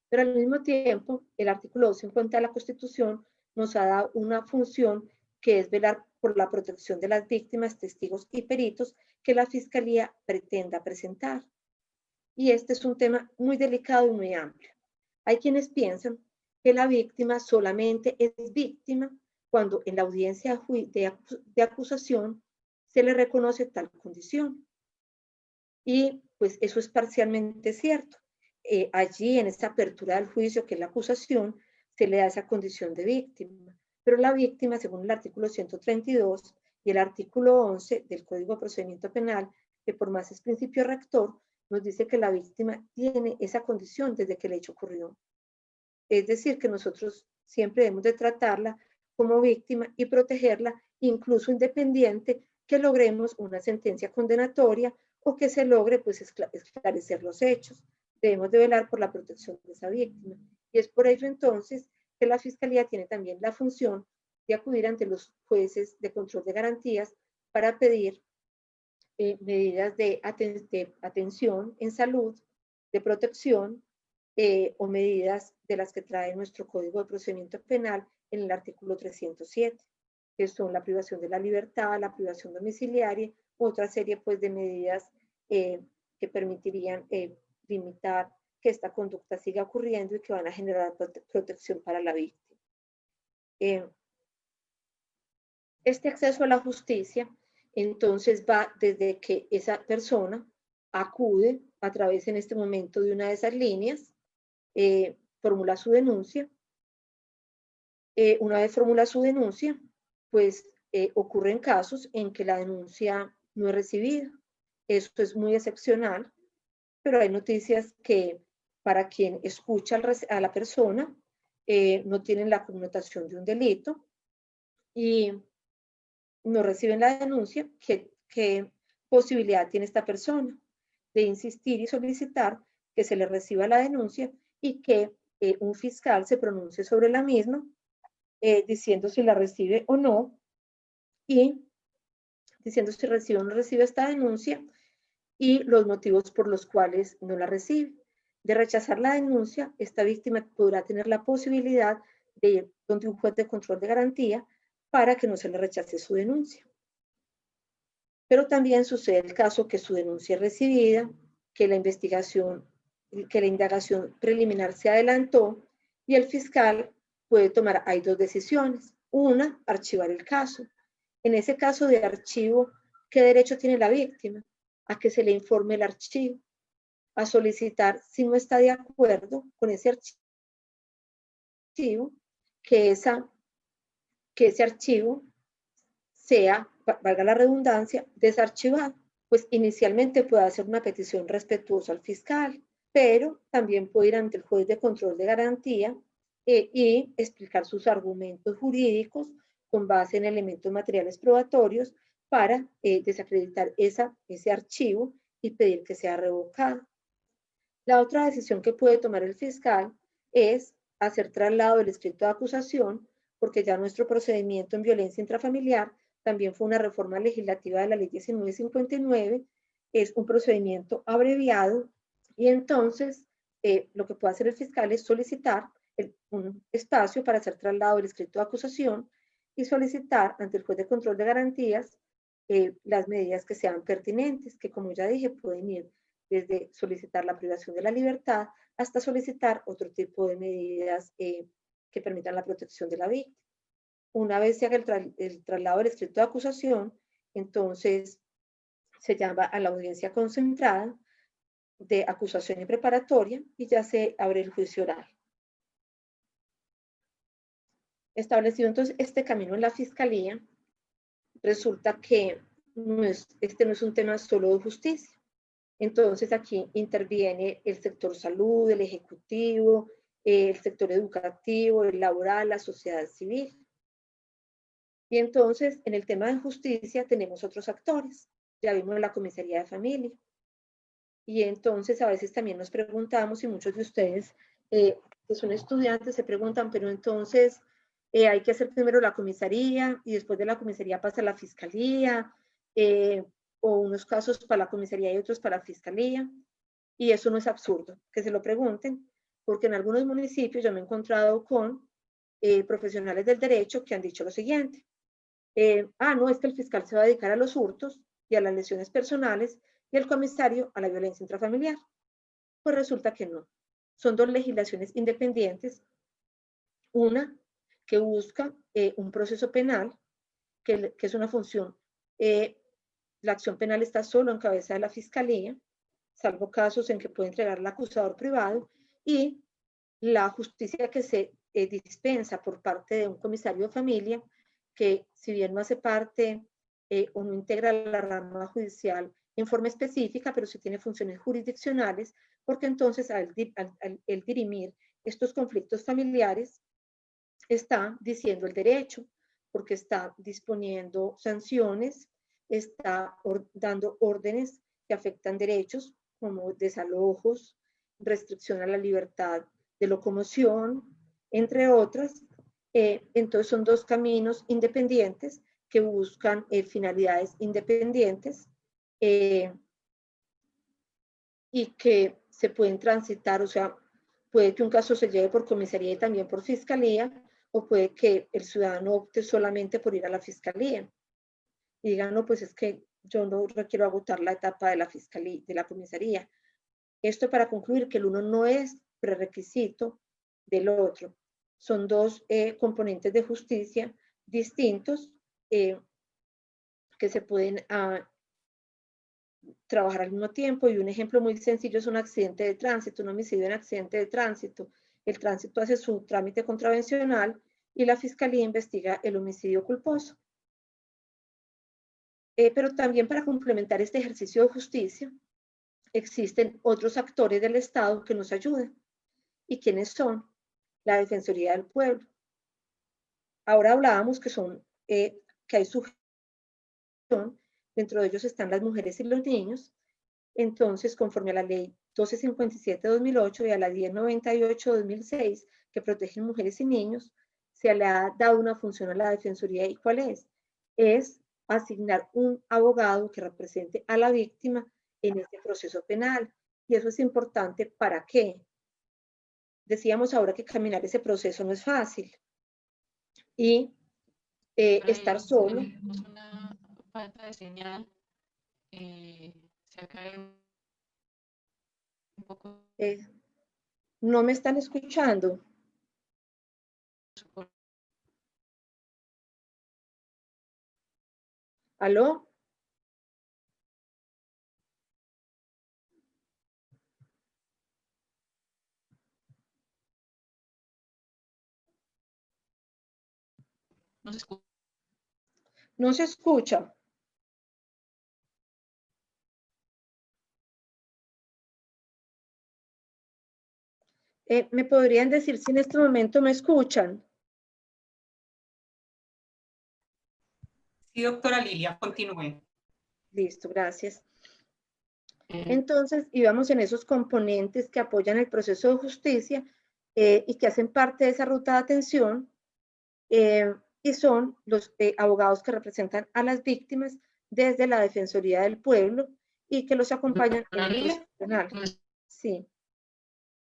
Pero al mismo tiempo, el artículo 250 de la Constitución nos ha dado una función que es velar por la protección de las víctimas, testigos y peritos que la Fiscalía pretenda presentar. Y este es un tema muy delicado y muy amplio. Hay quienes piensan que la víctima solamente es víctima cuando en la audiencia de acusación se le reconoce tal condición. Y pues eso es parcialmente cierto. Allí en esta apertura del juicio, que es la acusación, se le da esa condición de víctima. Pero la víctima, según el artículo 132 y el artículo 11 del Código de Procedimiento Penal, que por más es principio rector, nos dice que la víctima tiene esa condición desde que el hecho ocurrió. Es decir, que nosotros siempre debemos de tratarla como víctima y protegerla, incluso independiente que logremos una sentencia condenatoria o que se logre pues esclarecer los hechos. Debemos de velar por la protección de esa víctima. Y es por ello entonces que la Fiscalía tiene también la función de acudir ante los jueces de control de garantías para pedir medidas de atención en salud, de protección o medidas de las que trae nuestro Código de Procedimiento Penal en el artículo 307, que son la privación de la libertad, la privación domiciliaria, otra serie pues de medidas que permitirían limitar que esta conducta siga ocurriendo y que van a generar protección para la víctima. Este acceso a la justicia entonces va desde que esa persona acude a través en este momento de una de esas líneas, formula su denuncia. Una vez formula su denuncia, pues ocurren casos en que la denuncia no es recibida. Esto es muy excepcional, pero hay noticias que para quien escucha a la persona no tienen la connotación de un delito y no reciben la denuncia. ¿Qué posibilidad tiene esta persona de insistir y solicitar que se le reciba la denuncia y que un fiscal se pronuncie sobre la misma, diciendo si la recibe o no, y diciendo si recibe o no recibe esta denuncia y los motivos por los cuales no la recibe? De rechazar la denuncia, esta víctima podrá tener la posibilidad de ir donde un juez de control de garantía para que no se le rechace su denuncia. Pero también sucede el caso que su denuncia es recibida, que la indagación preliminar se adelantó y el fiscal puede tomar, hay dos decisiones. Una, archivar el caso. En ese caso de archivo, ¿qué derecho tiene la víctima? A que se le informe el archivo, a solicitar, si no está de acuerdo con ese archivo, que ese archivo sea, valga la redundancia, desarchivado. Pues inicialmente puede hacer una petición respetuosa al fiscal, pero también puede ir ante el juez de control de garantía y explicar sus argumentos jurídicos con base en elementos materiales probatorios para desacreditar ese archivo y pedir que sea revocado. La otra decisión que puede tomar el fiscal es hacer traslado del escrito de acusación, porque ya nuestro procedimiento en violencia intrafamiliar también fue una reforma legislativa de la ley 1959, es un procedimiento abreviado y entonces lo que puede hacer el fiscal es solicitar un espacio para hacer traslado del escrito de acusación y solicitar ante el juez de control de garantías las medidas que sean pertinentes, que como ya dije pueden ir desde solicitar la privación de la libertad hasta solicitar otro tipo de medidas que permitan la protección de la víctima. Una vez se haga el traslado del escrito de acusación, entonces se llama a la audiencia concentrada de acusación y preparatoria y ya se abre el juicio oral. Establecido entonces este camino en la fiscalía, resulta que este no es un tema solo de justicia. Entonces aquí interviene el sector salud, el ejecutivo, el sector educativo, el laboral, la sociedad civil. Y entonces en el tema de justicia tenemos otros actores. Ya vimos la comisaría de familia. Y entonces a veces también nos preguntamos, y muchos de ustedes que son estudiantes se preguntan, pero entonces hay que hacer primero la comisaría y después de la comisaría pasa a la fiscalía, o unos casos para la comisaría y otros para la fiscalía. Y eso no es absurdo, que se lo pregunten, porque en algunos municipios yo me he encontrado con profesionales del derecho que han dicho lo siguiente. No, es que el fiscal se va a dedicar a los hurtos y a las lesiones personales y el comisario a la violencia intrafamiliar. Pues resulta que no. Son dos legislaciones independientes. Una que busca un proceso penal, que es una función. La acción penal está solo en cabeza de la fiscalía, salvo casos en que puede entregar el acusador privado, y la justicia que se dispensa por parte de un comisario de familia, que si bien no hace parte o no integra la rama judicial en forma específica, pero sí tiene funciones jurisdiccionales, porque entonces al dirimir estos conflictos familiares, está diciendo el derecho, porque está disponiendo sanciones, está dando órdenes que afectan derechos como desalojos, restricción a la libertad de locomoción, entre otras. Entonces son dos caminos independientes que buscan finalidades independientes y que se pueden transitar, o sea, puede que un caso se lleve por comisaría y también por fiscalía, o puede que el ciudadano opte solamente por ir a la fiscalía y diga, no, pues es que yo no quiero agotar la etapa de la fiscalía, de la comisaría. Esto para concluir que el uno no es prerequisito del otro. Son dos componentes de justicia distintos que se pueden trabajar al mismo tiempo, y un ejemplo muy sencillo es un accidente de tránsito, un homicidio en accidente de tránsito. El tránsito hace su trámite contravencional y la fiscalía investiga el homicidio culposo. Pero también para complementar este ejercicio de justicia, existen otros actores del Estado que nos ayudan. ¿Y quiénes son? La Defensoría del Pueblo. Ahora hablábamos que hay sujeción, dentro de ellos están las mujeres y los niños. Entonces, conforme a la ley 1257-2008 y a la 1098-2006, que protegen mujeres y niños, se le ha dado una función a la Defensoría. ¿Y cuál es? Es asignar un abogado que represente a la víctima en este proceso penal. Y eso es importante. ¿Para qué? Decíamos ahora que caminar ese proceso no es fácil. y estar solo. Tenemos una falta de señal. Se ha caído un poco. No me están escuchando. ¿Aló? No se escucha. No se escucha. ¿Me podrían decir si en este momento me escuchan? Sí, doctora Lilia, continúe. Listo, gracias. Entonces, íbamos en esos componentes que apoyan el proceso de justicia y que hacen parte de esa ruta de atención, y son los abogados que representan a las víctimas desde la Defensoría del Pueblo y que los acompañan en el proceso penal. Sí.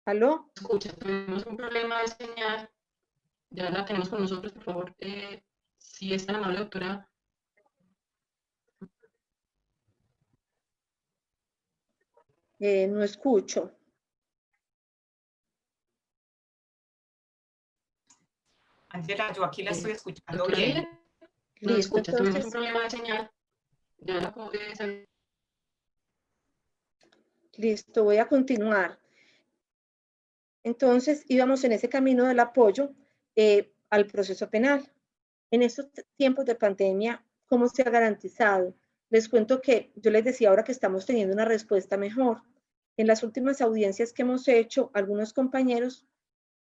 ¿Aló? Escucha, tenemos un problema de señal. Ya la tenemos con nosotros, por favor. Si es tan amable, doctora. No escucho. Ángela, yo aquí la estoy escuchando Doctora bien. Lilia, no Listo, escucha, tuvimos un entonces. problema de señal. Ya la Listo, voy a continuar. Entonces, íbamos en ese camino del apoyo al proceso penal. En estos tiempos de pandemia, ¿cómo se ha garantizado? Les cuento que yo les decía ahora que estamos teniendo una respuesta mejor. En las últimas audiencias que hemos hecho, algunos compañeros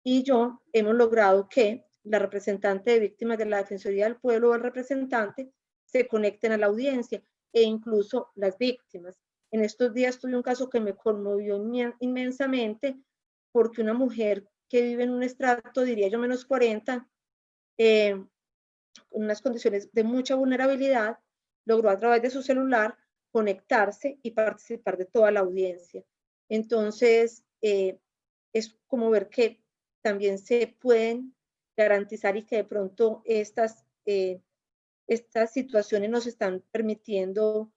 y yo hemos logrado que la representante de víctimas de la Defensoría del Pueblo o el representante se conecten a la audiencia e incluso las víctimas. En estos días tuve un caso que me conmovió inmensamente porque una mujer que vive en un estrato, diría yo, menos 40, con unas condiciones de mucha vulnerabilidad, logró a través de su celular conectarse y participar de toda la audiencia. Entonces, es como ver que también se pueden garantizar y que de pronto estas situaciones nos están permitiendo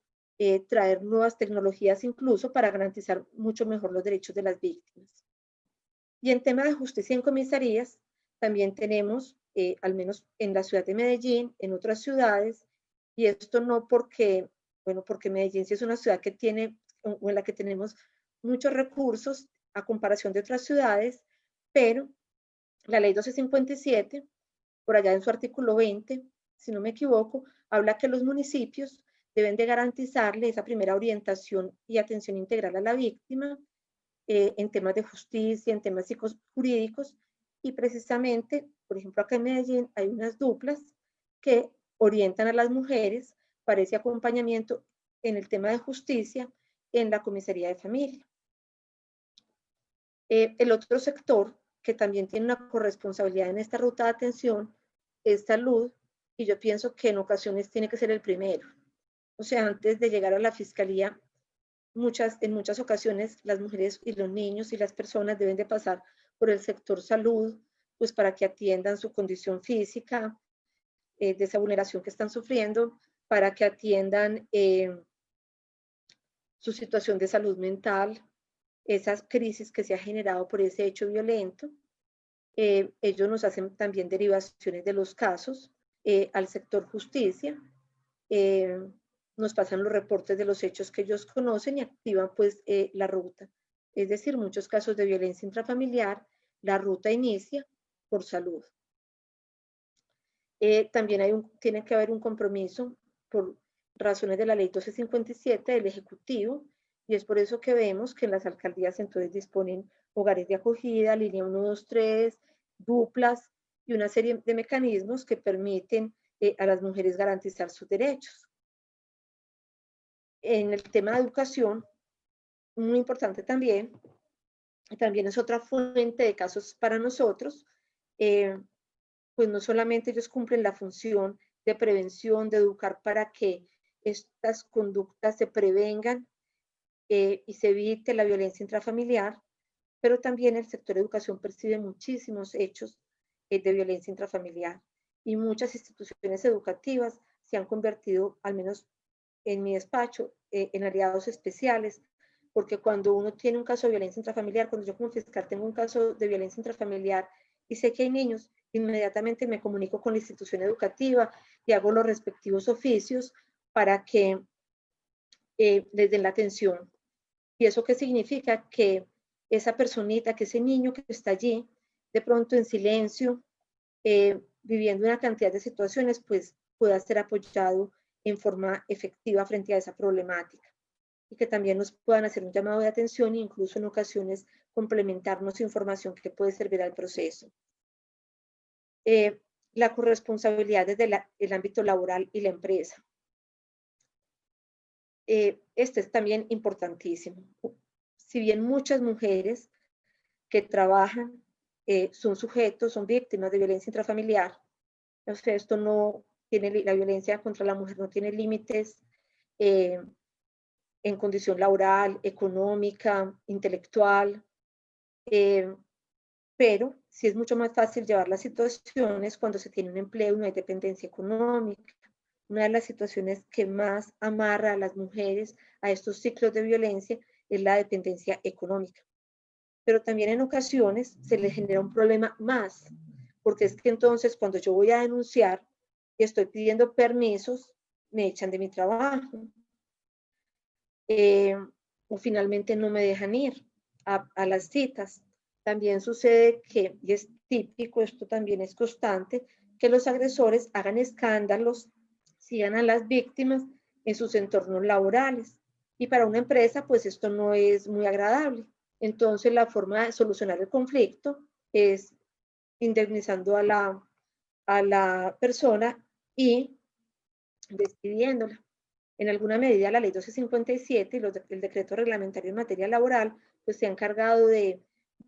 traer nuevas tecnologías incluso para garantizar mucho mejor los derechos de las víctimas. Y en tema de justicia en comisarías, también tenemos, al menos en la ciudad de Medellín, en otras ciudades, y esto no porque, bueno, porque Medellín sí es una ciudad que tiene, o en la que tenemos muchos recursos a comparación de otras ciudades, pero la ley 1257, por allá en su artículo 20, si no me equivoco, habla que los municipios deben de garantizarle esa primera orientación y atención integral a la víctima, en temas de justicia, en temas jurídicos, y precisamente, por ejemplo, acá en Medellín hay unas duplas que orientan a las mujeres para ese acompañamiento en el tema de justicia en la comisaría de familia. El otro sector que también tiene una corresponsabilidad en esta ruta de atención es salud, y yo pienso que en ocasiones tiene que ser el primero. O sea, antes de llegar a la fiscalía, en muchas ocasiones las mujeres y los niños y las personas deben de pasar por el sector salud, pues para que atiendan su condición física, de esa vulneración que están sufriendo, para que atiendan su situación de salud mental, esas crisis que se ha generado por ese hecho violento. Ellos nos hacen también derivaciones de los casos al sector justicia, nos pasan los reportes de los hechos que ellos conocen y activan pues la ruta. Es decir, muchos casos de violencia intrafamiliar, la ruta inicia por salud. También tiene que haber un compromiso por razones de la ley 1257 del Ejecutivo, y es por eso que vemos que en las alcaldías entonces disponen hogares de acogida, línea 123, duplas y una serie de mecanismos que permiten a las mujeres garantizar sus derechos. En el tema de educación, muy importante también es otra fuente de casos para nosotros, pues no solamente ellos cumplen la función de prevención, de educar para que estas conductas se prevengan y se evite la violencia intrafamiliar, pero también el sector educación percibe muchísimos hechos de violencia intrafamiliar. y muchas instituciones educativas se han convertido, al menos en mi despacho, en aliados especiales, porque cuando uno tiene un caso de violencia intrafamiliar, cuando yo como fiscal tengo un caso de violencia intrafamiliar y sé que hay niños, inmediatamente me comunico con la institución educativa y hago los respectivos oficios para que les den la atención. ¿Y eso qué significa? Que esa personita, que ese niño que está allí, de pronto en silencio, viviendo una cantidad de situaciones, pues pueda ser apoyado en forma efectiva frente a esa problemática. Y que también nos puedan hacer un llamado de atención e incluso en ocasiones complementarnos información que puede servir al proceso. La corresponsabilidad desde el ámbito laboral y la empresa. Este es también importantísimo. Si bien muchas mujeres que trabajan son sujetos, son víctimas de violencia intrafamiliar, o sea, esto no tiene, la violencia contra la mujer no tiene límites en condición laboral, económica, intelectual, pero sí es mucho más fácil llevar las situaciones cuando se tiene un empleo y no hay dependencia económica. Una de las situaciones que más amarra a las mujeres a estos ciclos de violencia es la dependencia económica. Pero también en ocasiones se les genera un problema más, porque es que entonces cuando yo voy a denunciar y estoy pidiendo permisos, me echan de mi trabajo. O finalmente no me dejan ir a las citas. También sucede que, y es típico, esto también es constante, que los agresores hagan escándalos, sigan a las víctimas en sus entornos laborales. Y para una empresa, pues esto no es muy agradable. Entonces, la forma de solucionar el conflicto es indemnizando a la persona y despidiéndola. En alguna medida, la ley 1257 y el decreto reglamentario en materia laboral, pues se ha encargado de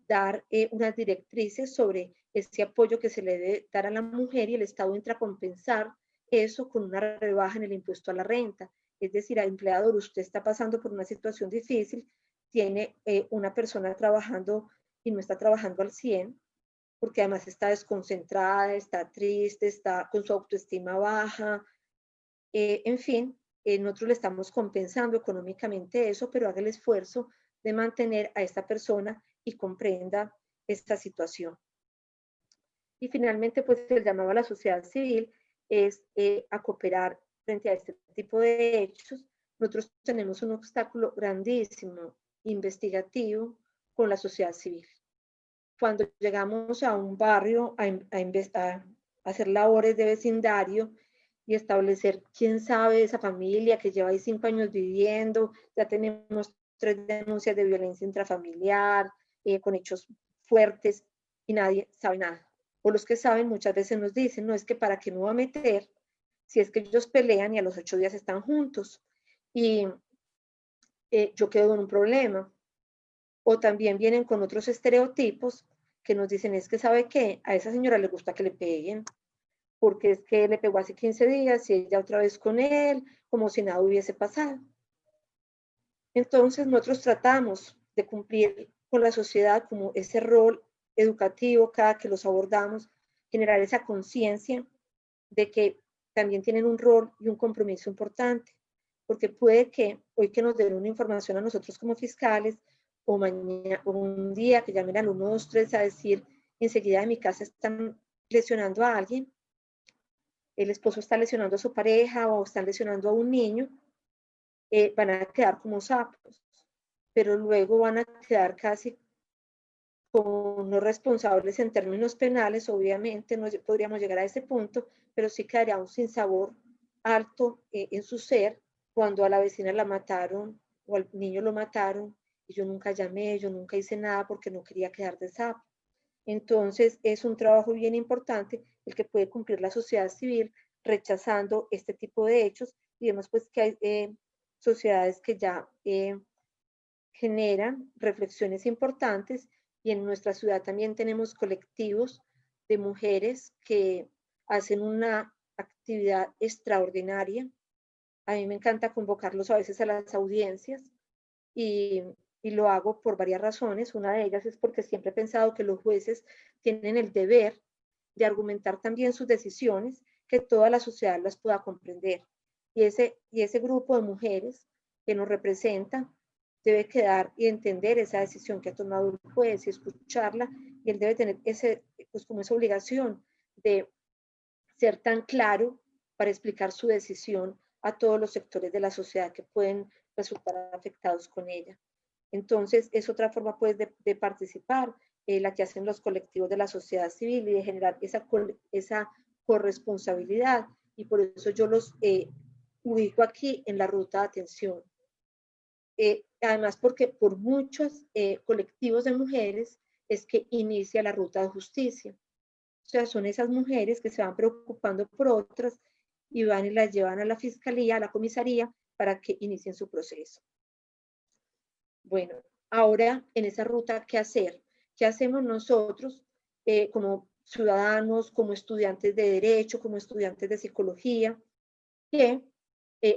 dar unas directrices sobre ese apoyo que se le debe dar a la mujer y el Estado entra a compensar eso con una rebaja en el impuesto a la renta. Es decir, al empleador, usted está pasando por una situación difícil, tiene una persona trabajando y no está trabajando al 100, porque además está desconcentrada, está triste, está con su autoestima baja, en fin, nosotros le estamos compensando económicamente eso, pero haga el esfuerzo de mantener a esta persona y comprenda esta situación. Y finalmente, pues el llamado a la sociedad civil es a cooperar frente a este tipo de hechos. Nosotros tenemos un obstáculo grandísimo, investigativo, con la sociedad civil. Cuando llegamos a un barrio a hacer labores de vecindario y establecer quién sabe de esa familia que lleva ahí 5 años viviendo, ya tenemos 3 denuncias de violencia intrafamiliar, con hechos fuertes y nadie sabe nada. O los que saben muchas veces nos dicen, no, es que para qué me voy a meter si es que ellos pelean y a los 8 días están juntos y yo quedo en un problema. O también vienen con otros estereotipos que nos dicen, es que sabe qué, a esa señora le gusta que le peguen, porque es que le pegó hace 15 días y ella otra vez con él, como si nada hubiese pasado. Entonces nosotros tratamos de cumplir con la sociedad como ese rol educativo, cada que los abordamos, generar esa conciencia de que también tienen un rol y un compromiso importante, porque puede que hoy que nos den una información a nosotros como fiscales, o mañana, o un día que llamen al 123 a decir, enseguida de mi casa están lesionando a alguien, el esposo está lesionando a su pareja o están lesionando a un niño, van a quedar como sapos, pero luego van a quedar casi como no responsables en términos penales, obviamente no podríamos llegar a ese punto, pero sí quedaría un sinsabor alto en su ser cuando a la vecina la mataron o al niño lo mataron y yo nunca llamé, yo nunca hice nada porque no quería quedar de sapo. Entonces es un trabajo bien importante el que puede cumplir la sociedad civil rechazando este tipo de hechos y vemos pues que hay sociedades que ya generan reflexiones importantes y en nuestra ciudad también tenemos colectivos de mujeres que hacen una actividad extraordinaria. A mí me encanta convocarlos a veces a las audiencias y lo hago por varias razones. Una de ellas es porque siempre he pensado que los jueces tienen el deber de argumentar también sus decisiones, que toda la sociedad las pueda comprender. Y ese grupo de mujeres que nos representa debe quedar y entender esa decisión que ha tomado el juez y escucharla, y él debe tener pues como esa obligación de ser tan claro para explicar su decisión a todos los sectores de la sociedad que pueden resultar afectados con ella. Entonces, es otra forma pues de participar, la que hacen los colectivos de la sociedad civil y de generar esa corresponsabilidad, y por eso yo los ubico aquí en la ruta de atención. Además, porque por muchos colectivos de mujeres es que inicia la ruta de justicia. O sea, son esas mujeres que se van preocupando por otras y van y las llevan a la fiscalía, a la comisaría, para que inicien su proceso. Bueno, ahora en esa ruta, ¿qué hacer? ¿Qué hacemos nosotros como ciudadanos, como estudiantes de Derecho, como estudiantes de Psicología, que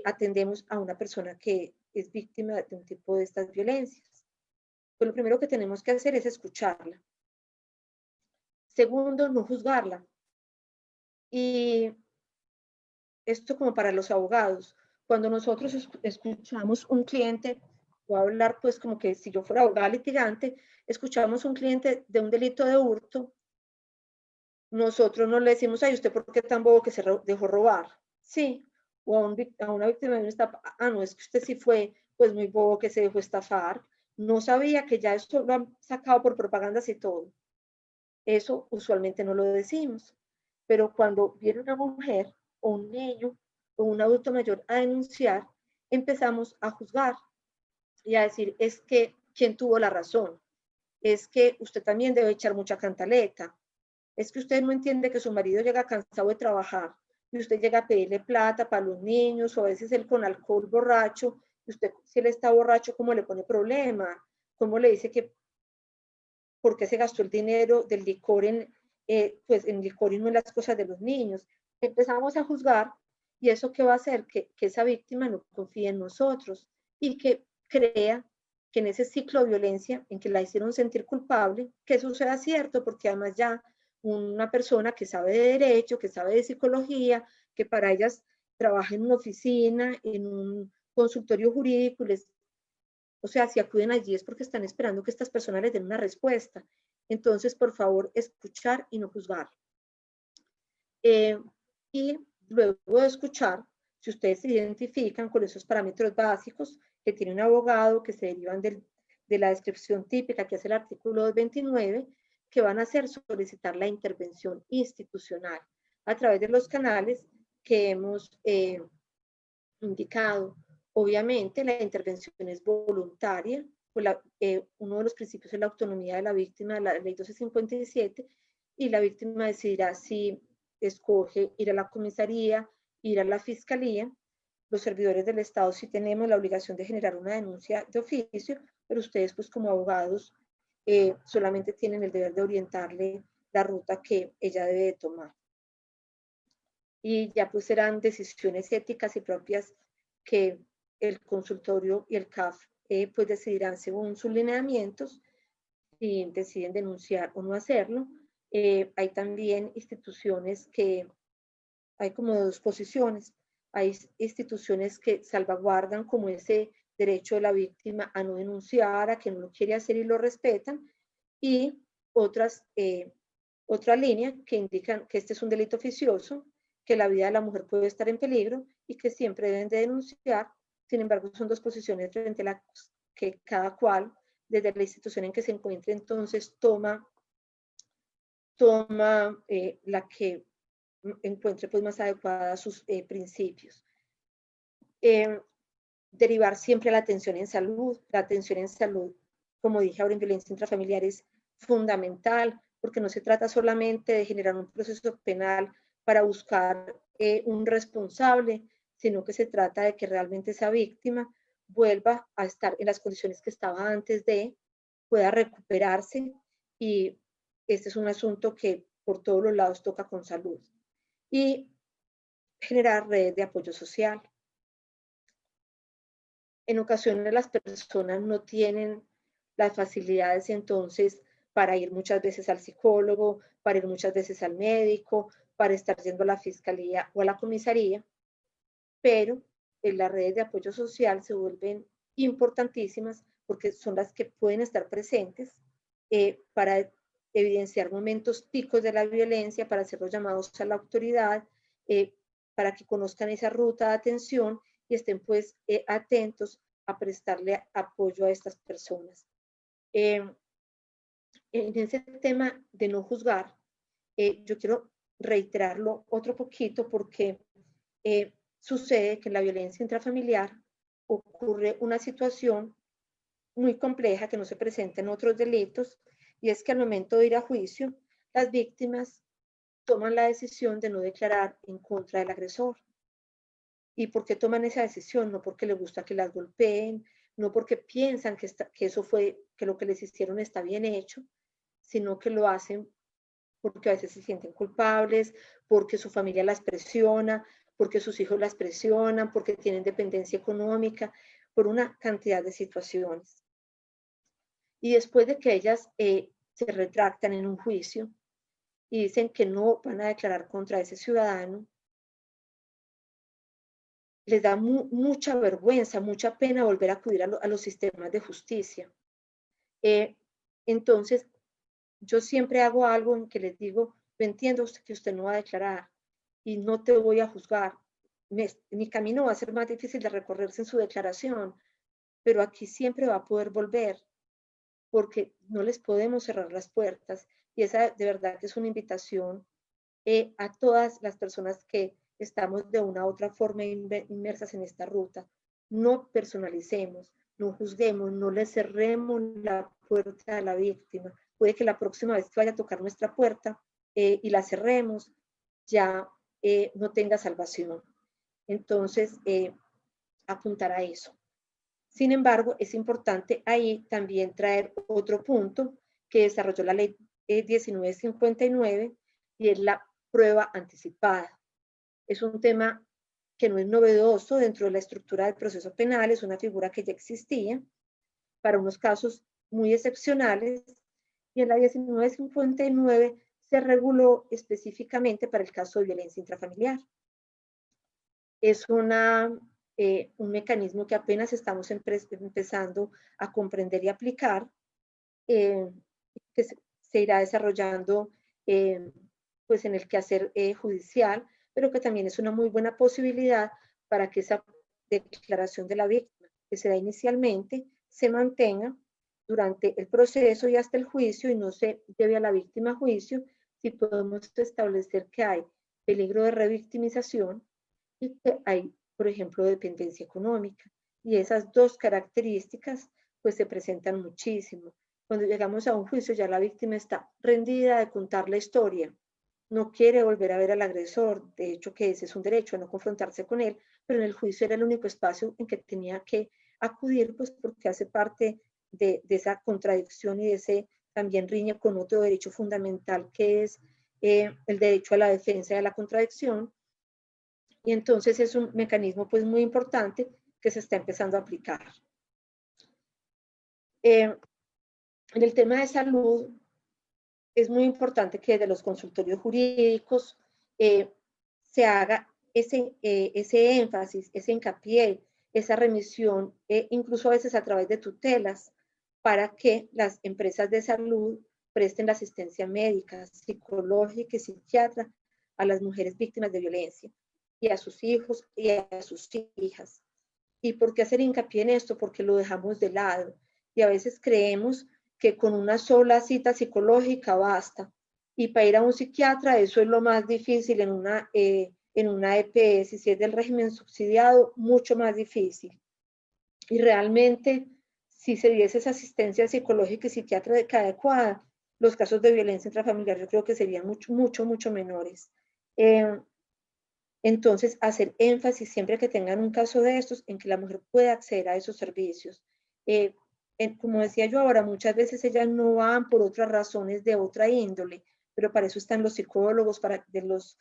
atendemos a una persona que es víctima de un tipo de estas violencias? Pues lo primero que tenemos que hacer es escucharla. Segundo, no juzgarla. Y esto como para los abogados. Cuando nosotros escuchamos un cliente, voy a hablar pues como que si yo fuera abogada litigante, escuchamos un cliente de un delito de hurto, nosotros no le decimos, ay, ¿usted por qué tan bobo que se dejó robar? Sí. O a una víctima de una estafa, no, es que usted sí fue pues muy bobo que se dejó estafar, no sabía que ya esto lo han sacado por propagandas y todo. Eso usualmente no lo decimos. Pero cuando viene una mujer o un niño o un adulto mayor a denunciar, empezamos a juzgar y a decir, es que, ¿quién tuvo la razón? Es que usted también debe echar mucha cantaleta. Es que usted no entiende que su marido llega cansado de trabajar y usted llega a pedirle plata para los niños, o a veces él con alcohol borracho, y usted, si él está borracho, ¿cómo le pone problema? ¿Cómo le dice que por qué se gastó el dinero del licor pues en licor y no en las cosas de los niños? Empezamos a juzgar, y eso qué va a hacer que esa víctima no confíe en nosotros y que crea que en ese ciclo de violencia en que la hicieron sentir culpable, que eso sea cierto, porque además ya una persona que sabe de derecho, que sabe de psicología, que para ellas trabaja en una oficina, en un consultorio jurídico, o sea, si acuden allí es porque están esperando que estas personas les den una respuesta. Entonces, por favor, escuchar y no juzgar. Y luego de escuchar, si ustedes se identifican con esos parámetros básicos que tiene un abogado, que se derivan de la descripción típica que hace el artículo 229, que van a hacer solicitar la intervención institucional a través de los canales que hemos indicado. Obviamente, la intervención es voluntaria, pues uno de los principios es la autonomía de la víctima, de la ley 1257, y la víctima decidirá si escoge ir a la comisaría, ir a la fiscalía. Los servidores del Estado sí tenemos la obligación de generar una denuncia de oficio, pero ustedes pues como abogados solamente tienen el deber de orientarle la ruta que ella debe de tomar. Y ya pues serán decisiones éticas y propias que el consultorio y el CAF pues decidirán según sus lineamientos si deciden denunciar o no hacerlo. Hay también instituciones que, hay como dos posiciones. Hay instituciones que salvaguardan como ese derecho de la víctima a no denunciar, a que no lo quiere hacer y lo respetan, y otra línea que indican que este es un delito oficioso, que la vida de la mujer puede estar en peligro y que siempre deben de denunciar. Sin embargo, son dos posiciones frente a las que cada cual, desde la institución en que se encuentre, entonces toma la que encuentre pues más adecuada a sus principios. Derivar siempre la atención en salud. La atención en salud, como dije ahora, en violencia intrafamiliar es fundamental, porque no se trata solamente de generar un proceso penal para buscar un responsable, sino que se trata de que realmente esa víctima vuelva a estar en las condiciones que estaba antes de, pueda recuperarse, y este es un asunto que por todos los lados toca con salud. Y generar redes de apoyo social. En ocasiones las personas no tienen las facilidades, entonces para ir muchas veces al psicólogo, para ir muchas veces al médico, para estar yendo a la fiscalía o a la comisaría, pero las redes de apoyo social se vuelven importantísimas porque son las que pueden estar presentes para evidenciar momentos picos de la violencia, para hacer los llamados a la autoridad, para que conozcan esa ruta de atención y estén pues atentos a prestarle apoyo a estas personas. En ese tema de no juzgar, yo quiero reiterarlo otro poquito porque sucede que en la violencia intrafamiliar ocurre una situación muy compleja que no se presenta en otros delitos, y es que al momento de ir a juicio, las víctimas toman la decisión de no declarar en contra del agresor. ¿Y por qué toman esa decisión? No porque les gusta que las golpeen, no porque piensan que lo que les hicieron está bien hecho, sino que lo hacen porque a veces se sienten culpables, porque su familia las presiona, porque sus hijos las presionan, porque tienen dependencia económica, por una cantidad de situaciones. Y después de que ellas se retractan en un juicio y dicen que no van a declarar contra ese ciudadano, les da mucha vergüenza, mucha pena volver a acudir a los sistemas de justicia. Entonces, yo siempre hago algo en que les digo, yo entiendo que usted no va a declarar y no te voy a juzgar. Mi camino va a ser más difícil de recorrerse en su declaración, pero aquí siempre va a poder volver, porque no les podemos cerrar las puertas. Y esa de verdad que es una invitación a todas las personas que estamos de una u otra forma inmersas en esta ruta. No personalicemos, no juzguemos, no le cerremos la puerta a la víctima. Puede que la próxima vez que vaya a tocar nuestra puerta y la cerremos, ya no tenga salvación. Entonces, apuntar a eso. Sin embargo, es importante ahí también traer otro punto que desarrolló la ley 1959 y es la prueba anticipada. Es un tema que no es novedoso dentro de la estructura del proceso penal, es una figura que ya existía para unos casos muy excepcionales, y en la 1959 se reguló específicamente para el caso de violencia intrafamiliar. Es un mecanismo que apenas estamos empezando a comprender y aplicar, que se irá desarrollando pues en el quehacer judicial, pero que también es una muy buena posibilidad para que esa declaración de la víctima que se da inicialmente se mantenga durante el proceso y hasta el juicio y no se lleve a la víctima a juicio si podemos establecer que hay peligro de revictimización y que hay, por ejemplo, dependencia económica. Y esas dos características pues se presentan muchísimo. Cuando llegamos a un juicio ya la víctima está rendida de contar la historia, no quiere volver a ver al agresor, de hecho que ese es un derecho a no confrontarse con él, pero en el juicio era el único espacio en que tenía que acudir, pues porque hace parte de esa contradicción y de ese también riña con otro derecho fundamental que es el derecho a la defensa de la contradicción. Y entonces es un mecanismo pues muy importante que se está empezando a aplicar. En el tema de salud, es muy importante que desde los consultorios jurídicos se haga ese énfasis, ese hincapié, esa remisión, incluso a veces a través de tutelas, para que las empresas de salud presten la asistencia médica, psicológica y psiquiatra a las mujeres víctimas de violencia y a sus hijos y a sus hijas. ¿Y por qué hacer hincapié en esto? Porque lo dejamos de lado y a veces creemos que con una sola cita psicológica basta. Y para ir a un psiquiatra eso es lo más difícil en una EPS, si es del régimen subsidiado, mucho más difícil. Y realmente, si se diese esa asistencia psicológica y psiquiátrica adecuada, los casos de violencia intrafamiliar yo creo que serían mucho menores. Entonces, hacer énfasis siempre que tengan un caso de estos en que la mujer pueda acceder a esos servicios. Como decía yo ahora, muchas veces ellas no van por otras razones de otra índole, pero para eso están los psicólogos, de los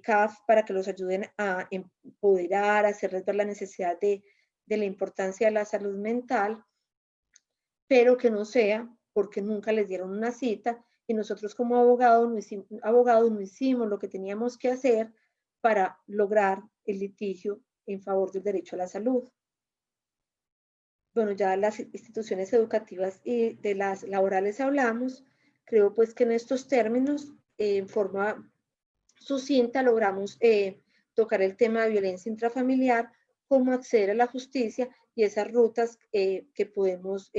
CAF, para que los ayuden a empoderar, a hacerles ver la necesidad de la importancia de la salud mental, pero que no sea porque nunca les dieron una cita y nosotros como abogados no hicimos lo que teníamos que hacer para lograr el litigio en favor del derecho a la salud. Bueno, ya las instituciones educativas y de las laborales hablamos. Creo pues que en estos términos, en forma sucinta, logramos tocar el tema de violencia intrafamiliar, cómo acceder a la justicia y esas rutas que podemos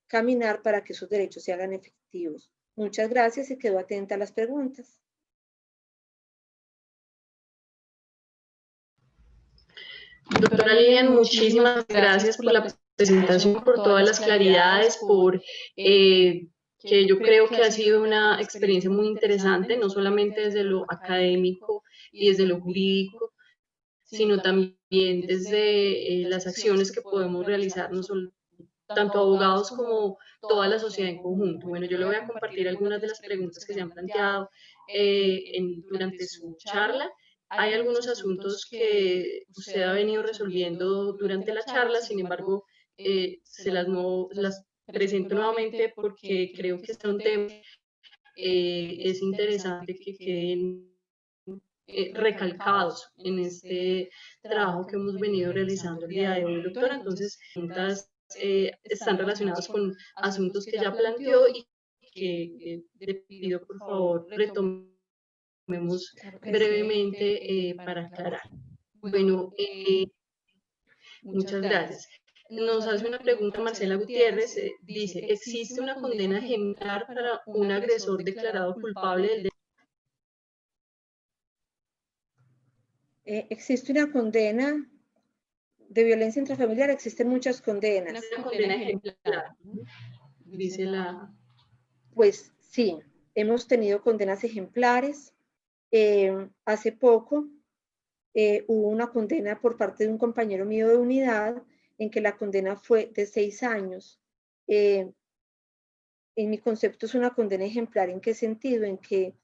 caminar para que esos derechos se hagan efectivos. Muchas gracias y quedo atenta a las preguntas. Doctora Lilian, muchísimas gracias por la presentación, por todas las claridades, por que yo creo que ha sido una experiencia muy interesante, no solamente desde lo académico y desde lo jurídico, sino también desde las acciones que podemos realizar, no solo tanto abogados como toda la sociedad en conjunto. Bueno, yo le voy a compartir algunas de las preguntas que se han planteado durante su charla. Hay algunos asuntos que usted ha venido resolviendo durante la charla, sin embargo, las presento nuevamente porque creo que este es un tema es interesante que queden recalcados en este trabajo que hemos venido realizando el día de hoy, doctora. Entonces, preguntas están relacionadas con asuntos que ya planteó y que le pido por favor retomemos brevemente para aclarar. Bueno, muchas gracias. Nos hace una pregunta Marcela Gutiérrez, dice, ¿existe una condena ejemplar para un agresor declarado culpable del delito? Existe una condena de violencia intrafamiliar, existen muchas condenas. Una condena ejemplar, dice la... Pues sí, hemos tenido condenas ejemplares. Hace poco hubo una condena por parte de un compañero mío de unidad en que la condena fue de 6 años. En mi concepto es una condena ejemplar. ¿En qué sentido? En que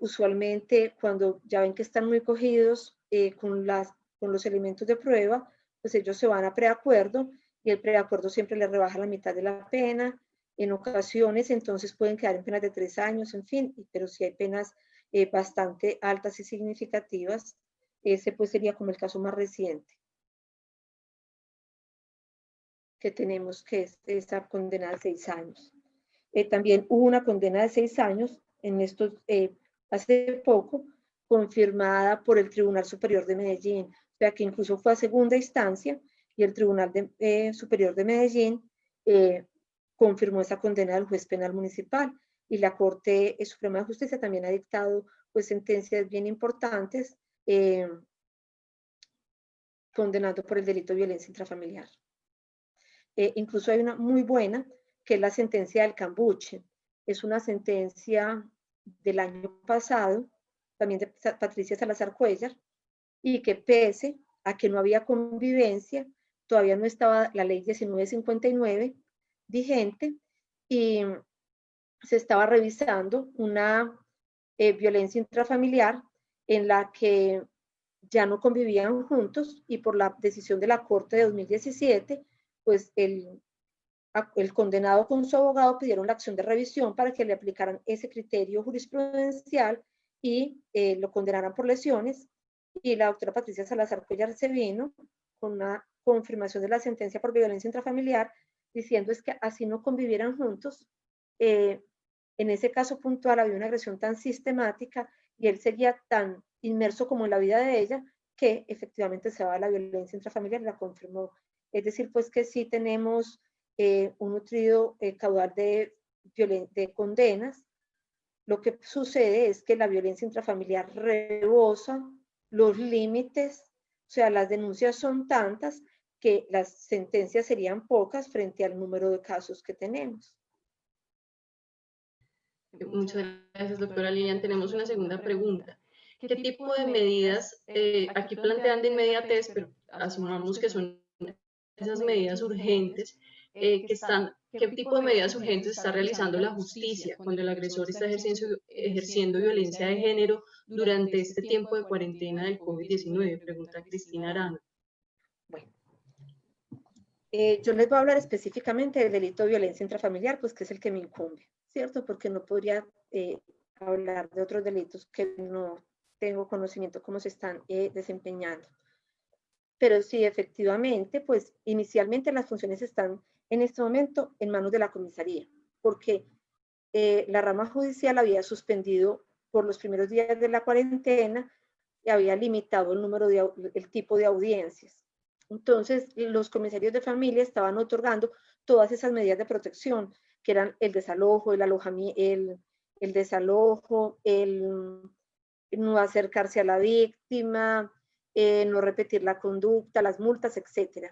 usualmente cuando ya ven que están muy cogidos con los elementos de prueba, pues ellos se van a preacuerdo y el preacuerdo siempre les rebaja la mitad de la pena. En ocasiones entonces pueden quedar en penas de 3 años, en fin, pero si hay penas bastante altas y significativas, ese pues sería como el caso más reciente que tenemos, que es esta condena de 6 años. También hubo una condena de 6 años en estos, hace poco, confirmada por el Tribunal Superior de Medellín, o sea que incluso fue a segunda instancia y el Tribunal Superior de Medellín confirmó esa condena del juez penal municipal y la Corte Suprema de Justicia también ha dictado pues sentencias bien importantes condenando por el delito de violencia intrafamiliar. Incluso hay una muy buena, que es la sentencia del Cambuche. Es una sentencia del año pasado, también de Patricia Salazar Cuellar, y que pese a que no había convivencia, todavía no estaba la ley 1959 vigente y se estaba revisando una violencia intrafamiliar en la que ya no convivían juntos y por la decisión de la Corte de 2017, pues el condenado con su abogado pidieron la acción de revisión para que le aplicaran ese criterio jurisprudencial y lo condenaran por lesiones. Y la doctora Patricia Salazar Cuellar se vino con una confirmación de la sentencia por violencia intrafamiliar, diciendo es que así no convivieran juntos. En ese caso puntual había una agresión tan sistemática y él seguía tan inmerso como en la vida de ella que efectivamente se va a la violencia intrafamiliar y la confirmó. Es decir, pues que sí tenemos un nutrido caudal de condenas. Lo que sucede es que la violencia intrafamiliar rebosa los límites, o sea, las denuncias son tantas que las sentencias serían pocas frente al número de casos que tenemos. Muchas gracias, doctora Lilian. Tenemos una segunda pregunta. ¿Qué tipo de medidas, aquí plantean de inmediatez, pero asumamos que son esas medidas urgentes, qué tipo de medidas urgentes está realizando la justicia cuando el agresor está ejerciendo violencia de género durante este tiempo de cuarentena del COVID-19? Pregunta Cristina Arango. Bueno, Yo les voy a hablar específicamente del delito de violencia intrafamiliar, pues que es el que me incumbe, ¿cierto? Porque no podría hablar de otros delitos que no tengo conocimiento cómo se están desempeñando. Pero sí, efectivamente, pues inicialmente las funciones están en este momento en manos de la comisaría, porque la rama judicial había suspendido por los primeros días de la cuarentena y había limitado el tipo de audiencias. Entonces, los comisarios de familia estaban otorgando todas esas medidas de protección, que eran el desalojo, el alojamiento, el desalojo, el no acercarse a la víctima, no repetir la conducta, las multas, etc.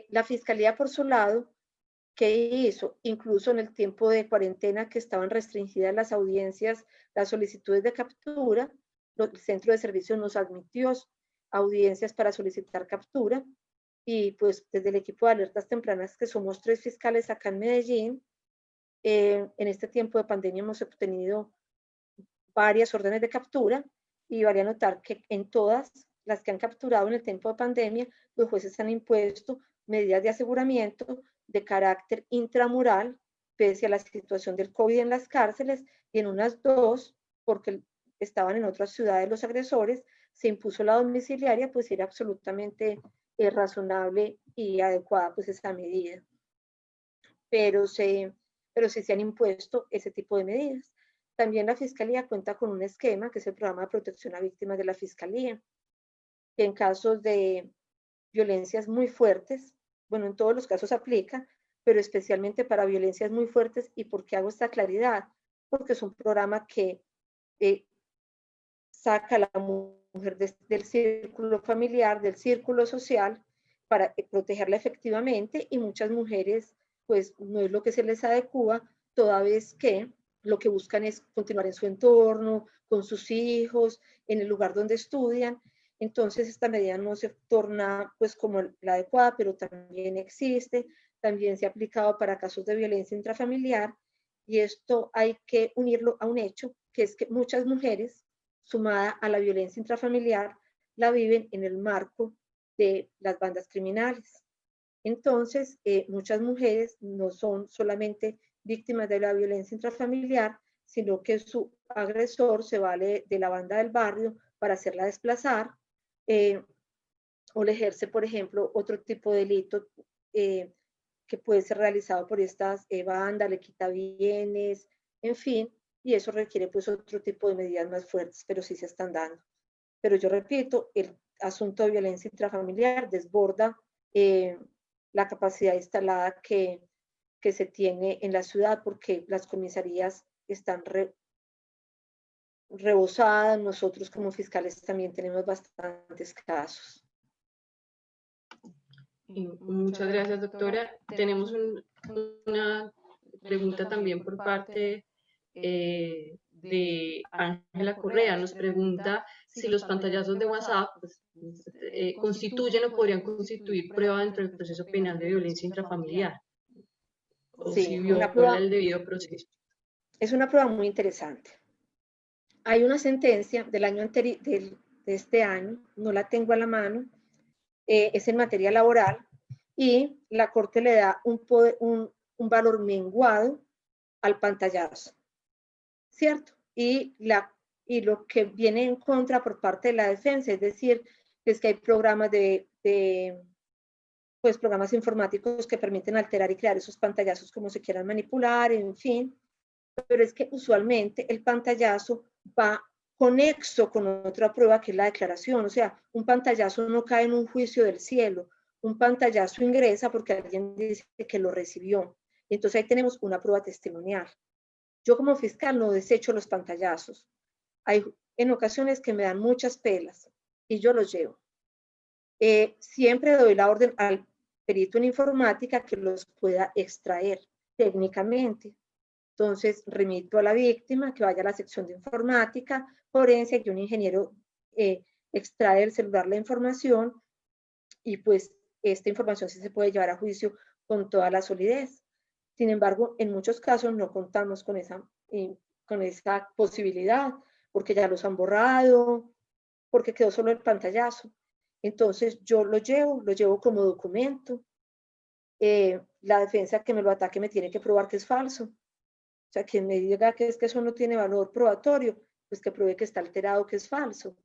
La fiscalía, por su lado, ¿qué hizo? Incluso en el tiempo de cuarentena que estaban restringidas las audiencias, las solicitudes de captura, el centro de servicio nos admitió audiencias para solicitar captura y pues desde el equipo de alertas tempranas, que somos 3 fiscales acá en Medellín, en este tiempo de pandemia hemos obtenido varias órdenes de captura y vale a notar que en todas las que han capturado en el tiempo de pandemia, los jueces han impuesto medidas de aseguramiento de carácter intramural, pese a la situación del COVID en las cárceles, y en unas 2, porque estaban en otras ciudades los agresores, se impuso la domiciliaria, pues era absolutamente razonable y adecuada pues esa medida. Pero sí se han impuesto ese tipo de medidas. También la Fiscalía cuenta con un esquema, que es el Programa de Protección a Víctimas de la Fiscalía, que en casos de violencias muy fuertes, bueno, en todos los casos aplica, pero especialmente para violencias muy fuertes. ¿Y por qué hago esta claridad? Porque es un programa que saca a la mujer del círculo familiar, del círculo social, para protegerla efectivamente, y muchas mujeres, pues no es lo que se les adecua, toda vez que lo que buscan es continuar en su entorno, con sus hijos, en el lugar donde estudian. Entonces esta medida no se torna pues como la adecuada, pero también existe, también se ha aplicado para casos de violencia intrafamiliar, y esto hay que unirlo a un hecho, que es que muchas mujeres, sumada a la violencia intrafamiliar, la viven en el marco de las bandas criminales. Entonces, muchas mujeres no son solamente víctimas de la violencia intrafamiliar, sino que su agresor se vale de la banda del barrio para hacerla desplazar, o le ejerce, por ejemplo, otro tipo de delito que puede ser realizado por estas bandas, le quita bienes, en fin, y eso requiere pues otro tipo de medidas más fuertes, pero sí se están dando. Pero yo repito, el asunto de violencia intrafamiliar desborda la capacidad instalada que se tiene en la ciudad, porque las comisarías están rebosadas. Nosotros como fiscales también tenemos bastantes casos. Muchas gracias, doctora. Tenemos una pregunta también por parte de Ángela Correa. Nos pregunta si los pantallazos de WhatsApp pues, constituyen o podrían constituir prueba dentro del proceso penal de violencia intrafamiliar, o Sí, si viola el debido proceso. Es una prueba muy interesante. Hay una sentencia del año anterior, de este año, no la tengo a la mano, es en materia laboral, y la Corte le da un valor menguado al pantallazo, ¿cierto? Y lo que viene en contra por parte de la defensa, es decir, es que hay programas pues programas informáticos que permiten alterar y crear esos pantallazos como se quieran manipular, en fin, pero es que usualmente el pantallazo va conexo con otra prueba, que es la declaración. O sea, un pantallazo no cae en un juicio del cielo, un pantallazo ingresa porque alguien dice que lo recibió. Entonces ahí tenemos una prueba testimonial. Yo como fiscal no desecho los pantallazos. Hay en ocasiones que me dan muchas pelas y yo los llevo. Siempre doy la orden al perito en informática que los pueda extraer técnicamente. Entonces, remito a la víctima que vaya a la sección de informática, forense, que un ingeniero extrae del celular la información, y pues esta información sí se puede llevar a juicio con toda la solidez. Sin embargo, en muchos casos no contamos con esa posibilidad, porque ya los han borrado, porque quedó solo el pantallazo. Entonces, yo lo llevo como documento, la defensa que me lo ataque me tiene que probar que es falso. O sea, quien me diga que es que eso no tiene valor probatorio, pues que pruebe que está alterado, que es falso.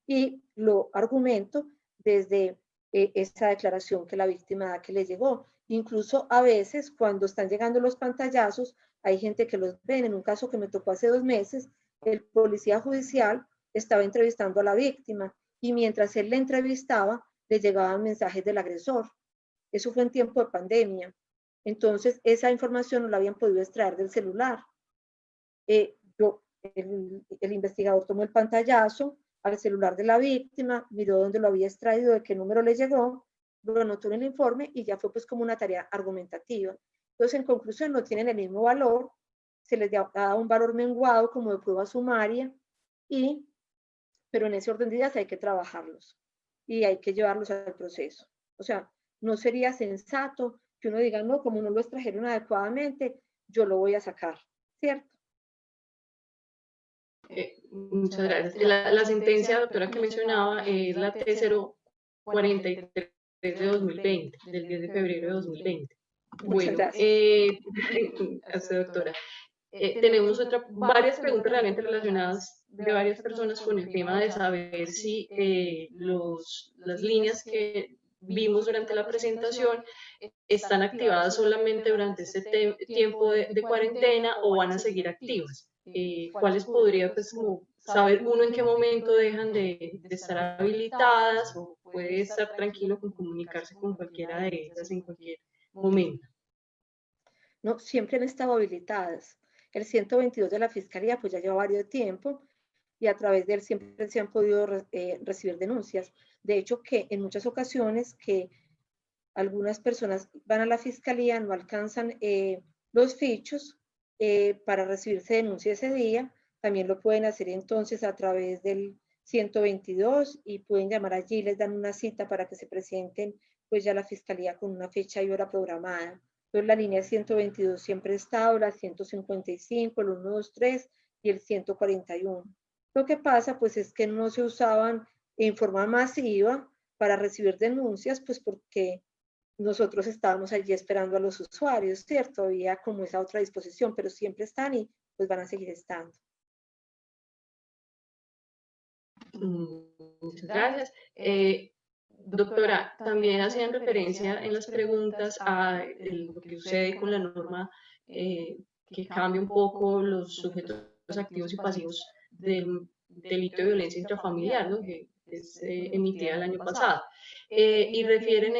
Y lo argumento desde esa declaración que la víctima da que le llegó. Incluso a veces cuando están llegando los pantallazos, hay gente que los ven. En un caso que me tocó hace 2 meses, el policía judicial estaba entrevistando a la víctima y mientras él le entrevistaba, le llegaban mensajes del agresor. Eso fue en tiempo de pandemia. Entonces, esa información no la habían podido extraer del celular. El investigador tomó el pantallazo al celular de la víctima, miró dónde lo había extraído, de qué número le llegó, lo anotó en el informe y ya fue pues como una tarea argumentativa. Entonces, en conclusión, no tienen el mismo valor, se les da un valor menguado como de prueba sumaria, pero en ese orden de ideas hay que trabajarlos y hay que llevarlos al proceso. O sea, no sería sensato que uno diga, no, como no lo extrajeron adecuadamente, yo lo voy a sacar, ¿cierto? Muchas gracias. La sentencia, doctora, que mencionaba es la T043 de 2020, del 10 de febrero de 2020. Muchas gracias. Doctora. Tenemos varias preguntas realmente relacionadas de varias personas con el tema de saber si las líneas que vimos durante la presentación están activadas solamente durante este tiempo de cuarentena o van a seguir activas. ¿Cuáles podría, pues, como saber uno en qué momento dejan de estar habilitadas o puede estar tranquilo con comunicarse con cualquiera de ellas en cualquier momento? No, siempre han estado habilitadas. El 122 de la Fiscalía pues ya lleva varios tiempo y a través de él siempre se han podido recibir denuncias. De hecho, que en muchas ocasiones que algunas personas van a la Fiscalía, no alcanzan los fichos para recibirse denuncia ese día, también lo pueden hacer entonces a través del 122 y pueden llamar allí, les dan una cita para que se presenten pues ya a la Fiscalía con una fecha y hora programada. Entonces la línea 122 siempre está, la 155, el 123 y el 141. Lo que pasa pues es que no se usaban en forma masiva para recibir denuncias, pues porque nosotros estábamos allí esperando a los usuarios, ¿cierto? Había como esa otra disposición, pero siempre están y pues van a seguir estando. Muchas gracias. Doctora, también hacían referencia en las preguntas a lo que sucede con la norma que cambia un poco los sujetos activos y pasivos del delito de violencia intrafamiliar, ¿no? Que es emitida el año pasado. Y refieren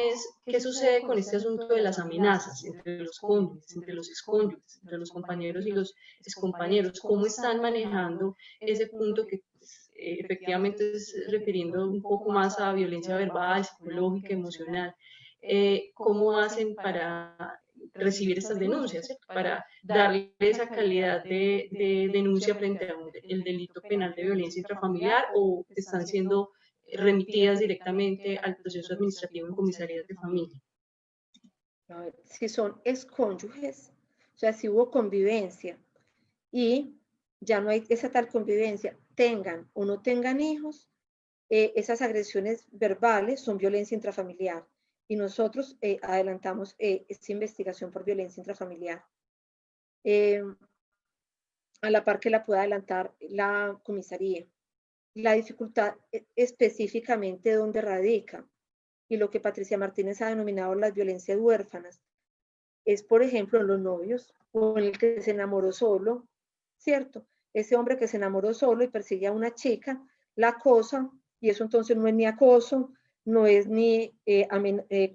qué sucede con este asunto de las amenazas entre los cónyuges, entre los excónyuges, entre los compañeros y los excompañeros. ¿Cómo están manejando ese punto que efectivamente es refiriendo un poco más a violencia verbal, psicológica, emocional? ¿Cómo hacen para recibir estas denuncias, ¿cierto? Para darle esa calidad de denuncia frente al delito penal de violencia intrafamiliar, o están siendo remitidas directamente al proceso administrativo en comisarías de familia? Si son excónyuges, o sea, si hubo convivencia y ya no hay esa tal convivencia, tengan o no tengan hijos, esas agresiones verbales son violencia intrafamiliar y nosotros adelantamos esta investigación por violencia intrafamiliar. A la par que la pueda adelantar la comisaría. La dificultad específicamente dónde radica y lo que Patricia Martínez ha denominado las violencias huérfanas es, por ejemplo, en los novios o en el que se enamoró solo, ¿cierto? Ese hombre que se enamoró solo y persigue a una chica, la acosa, y eso entonces no es ni acoso, no es ni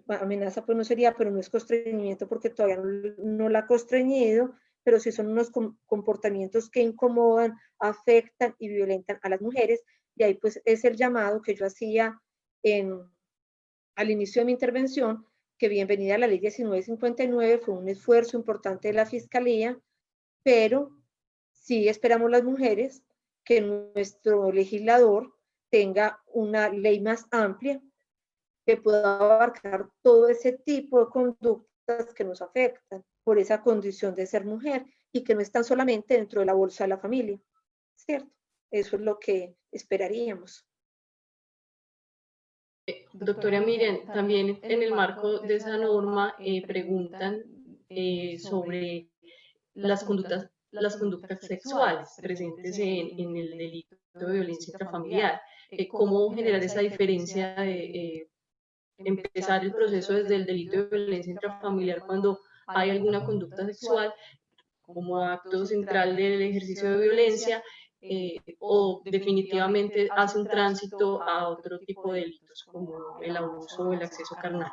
amenaza, pues no sería, pero no es constreñimiento porque todavía no la ha constreñido, pero sí son unos comportamientos que incomodan, afectan y violentan a las mujeres, y ahí pues es el llamado que yo hacía al inicio de mi intervención, que bienvenida a la ley 1959, fue un esfuerzo importante de la Fiscalía, pero sí esperamos las mujeres que nuestro legislador tenga una ley más amplia que pueda abarcar todo ese tipo de conductas que nos afectan por esa condición de ser mujer y que no están solamente dentro de la bolsa de la familia, ¿cierto? Eso es lo que esperaríamos. Doctora Miriam, también en el marco de esa norma preguntan sobre las conductas sexuales presentes en el delito de violencia intrafamiliar. ¿Cómo generar esa diferencia de empezar el proceso desde el delito de violencia intrafamiliar cuando hay alguna conducta sexual como acto central del ejercicio de violencia, o definitivamente hace un tránsito a otro tipo de delitos como el abuso o el acceso carnal?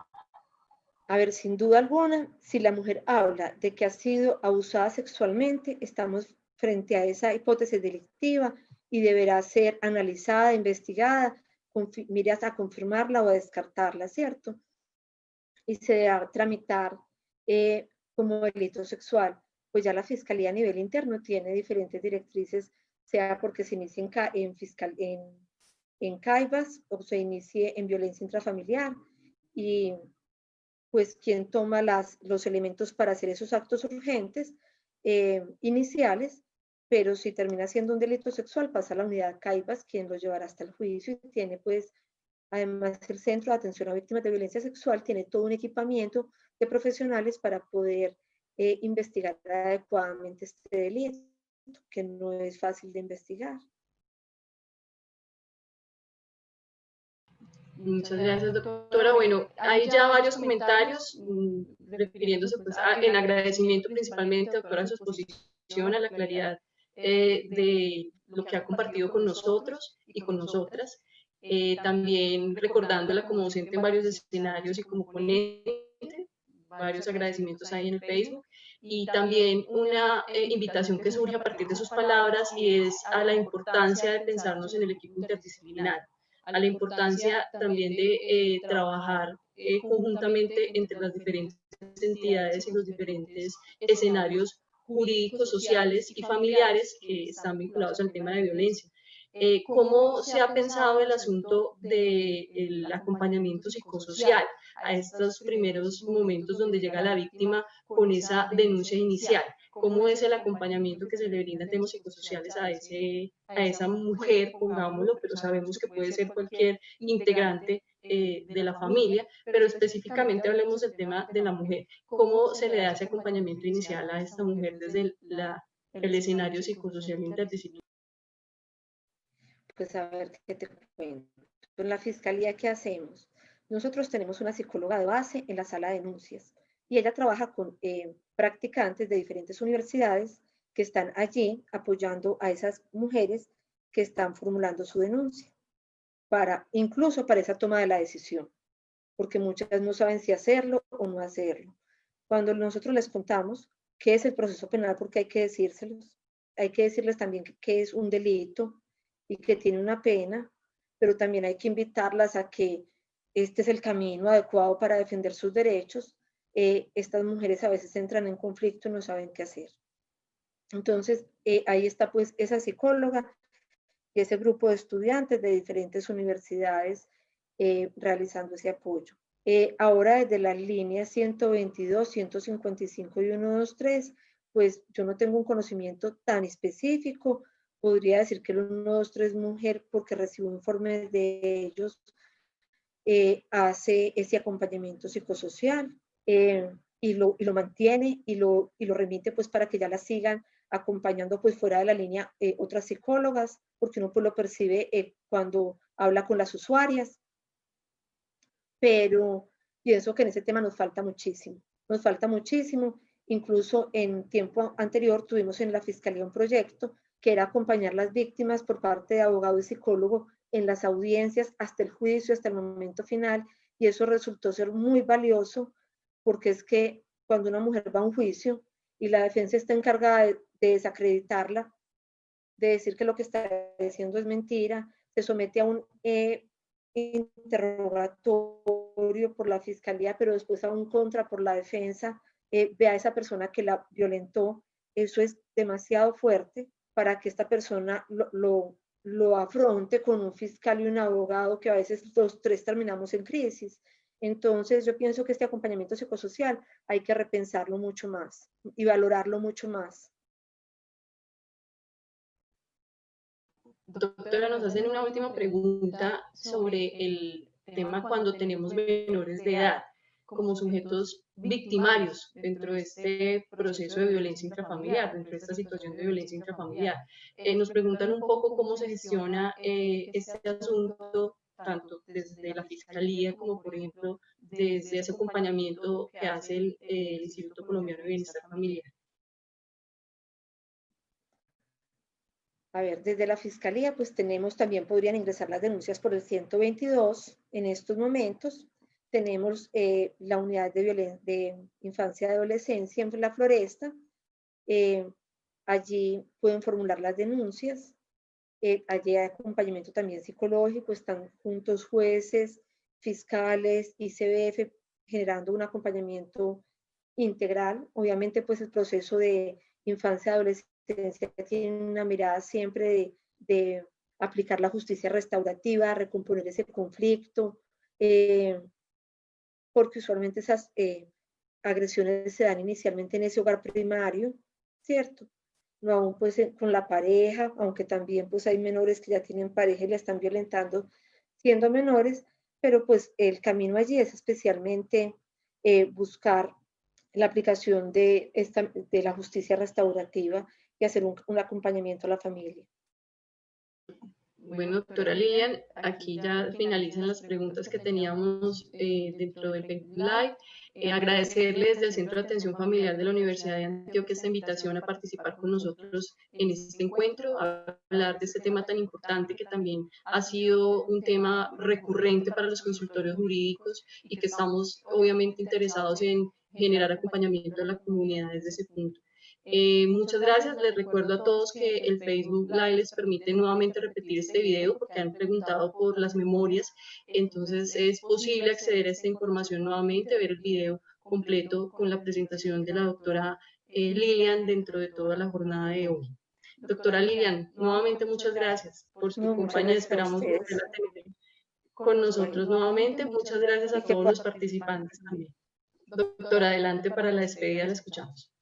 A ver, sin duda alguna, si la mujer habla de que ha sido abusada sexualmente, estamos frente a esa hipótesis delictiva y deberá ser analizada, investigada, miras a confirmarla o a descartarla, ¿cierto? Y se deberá tramitar como delito sexual. Pues ya la Fiscalía a nivel interno tiene diferentes directrices, sea porque se inicie en CAIVAS o se inicie en violencia intrafamiliar, y pues quien toma los elementos para hacer esos actos urgentes iniciales, pero si termina siendo un delito sexual, pasa a la unidad CAIVAS, quien lo llevará hasta el juicio, y tiene pues, además el Centro de Atención a Víctimas de Violencia Sexual tiene todo un equipamiento de profesionales para poder investigar adecuadamente este delito, que no es fácil de investigar. Muchas gracias, doctora. Bueno, hay ya varios comentarios refiriéndose pues en agradecimiento principalmente, doctora, a su exposición, a la claridad de lo que ha compartido con nosotros y con nosotras. También recordándola como docente en varios escenarios y como ponente, varios agradecimientos ahí en el Facebook. Y también una invitación que surge a partir de sus palabras, y es a la importancia de pensarnos en el equipo interdisciplinar, a la importancia también de trabajar conjuntamente entre las diferentes entidades y los diferentes escenarios jurídicos, sociales y familiares que están vinculados al tema de violencia. ¿Cómo se ha pensado el asunto del acompañamiento psicosocial a estos primeros momentos donde llega la víctima con esa denuncia inicial? ¿Cómo es el acompañamiento que se le brinda en temas psicosociales a esa mujer, pongámoslo, pero sabemos que puede ser cualquier integrante de la familia, pero específicamente hablemos del tema de la mujer? ¿Cómo se le da ese acompañamiento inicial a esta mujer desde el escenario psicosocial interdisciplinario? Pues a ver qué te cuento. En la Fiscalía, ¿qué hacemos? Nosotros tenemos una psicóloga de base en la sala de denuncias y ella trabaja con practicantes de diferentes universidades que están allí apoyando a esas mujeres que están formulando su denuncia, incluso para esa toma de la decisión, porque muchas no saben si hacerlo o no hacerlo. Cuando nosotros les contamos qué es el proceso penal, porque hay que decirles también que es un delito y que tiene una pena, pero también hay que invitarlas a que este es el camino adecuado para defender sus derechos. Estas mujeres a veces entran en conflicto y no saben qué hacer. Entonces, ahí está pues esa psicóloga y ese grupo de estudiantes de diferentes universidades realizando ese apoyo. Ahora desde las líneas 122, 155 y 123, pues yo no tengo un conocimiento tan específico. Podría decir que el 123 mujer, porque recibo informes de ellos, hace ese acompañamiento psicosocial y lo mantiene y lo remite pues para que ya la sigan acompañando pues fuera de la línea otras psicólogas, porque uno pues lo percibe cuando habla con las usuarias. Pero pienso que en ese tema nos falta muchísimo, incluso en tiempo anterior tuvimos en la Fiscalía un proyecto que era acompañar las víctimas por parte de abogado y psicólogo en las audiencias hasta el juicio, hasta el momento final, y eso resultó ser muy valioso, porque es que cuando una mujer va a un juicio y la defensa está encargada de desacreditarla, de decir que lo que está diciendo es mentira, se somete a un interrogatorio por la fiscalía, pero después a un contra por la defensa, ve a esa persona que la violentó. Eso es demasiado fuerte para que esta persona lo afronte con un fiscal y un abogado, que a veces los tres terminamos en crisis. Entonces yo pienso que este acompañamiento psicosocial hay que repensarlo mucho más y valorarlo mucho más. Doctora, nos hacen una última pregunta sobre tema cuando tenemos menores de edad como sujetos victimarios dentro de este proceso de violencia intrafamiliar, dentro de esta situación de violencia intrafamiliar. Nos preguntan un poco cómo se gestiona este asunto, tanto desde la Fiscalía como, por ejemplo, desde ese acompañamiento que hace el Instituto Colombiano de Bienestar Familiar. A ver, desde la Fiscalía, pues también podrían ingresar las denuncias por el 122 en estos momentos. Tenemos la unidad de infancia y adolescencia en la Floresta. Allí pueden formular las denuncias. Allí hay acompañamiento también psicológico. Están juntos jueces, fiscales, ICBF, generando un acompañamiento integral. Obviamente, pues el proceso de infancia y adolescencia tiene una mirada siempre de aplicar la justicia restaurativa, recomponer ese conflicto, porque usualmente esas agresiones se dan inicialmente en ese hogar primario, ¿cierto? No aún pues con la pareja, aunque también pues hay menores que ya tienen pareja y la están violentando siendo menores, pero pues el camino allí es especialmente buscar la aplicación de la justicia restaurativa y hacer un acompañamiento a la familia. Bueno, doctora Lilian, aquí ya finalizan las preguntas que teníamos dentro del Facebook Live. Agradecerle desde el Centro de Atención Familiar de la Universidad de Antioquia esta invitación a participar con nosotros en este encuentro, a hablar de este tema tan importante que también ha sido un tema recurrente para los consultorios jurídicos y que estamos obviamente interesados en generar acompañamiento a la comunidad desde ese punto. Muchas gracias. Les recuerdo a todos que el Facebook Live les permite nuevamente repetir este video porque han preguntado por las memorias. Entonces es posible acceder a esta información nuevamente, ver el video completo con la presentación de la doctora Lilian dentro de toda la jornada de hoy. Doctora Lilian, nuevamente muchas gracias por su compañía. Esperamos volverla a tener con nosotros nuevamente. Muchas gracias a todos los participantes también. Doctora, adelante para la despedida, la escuchamos.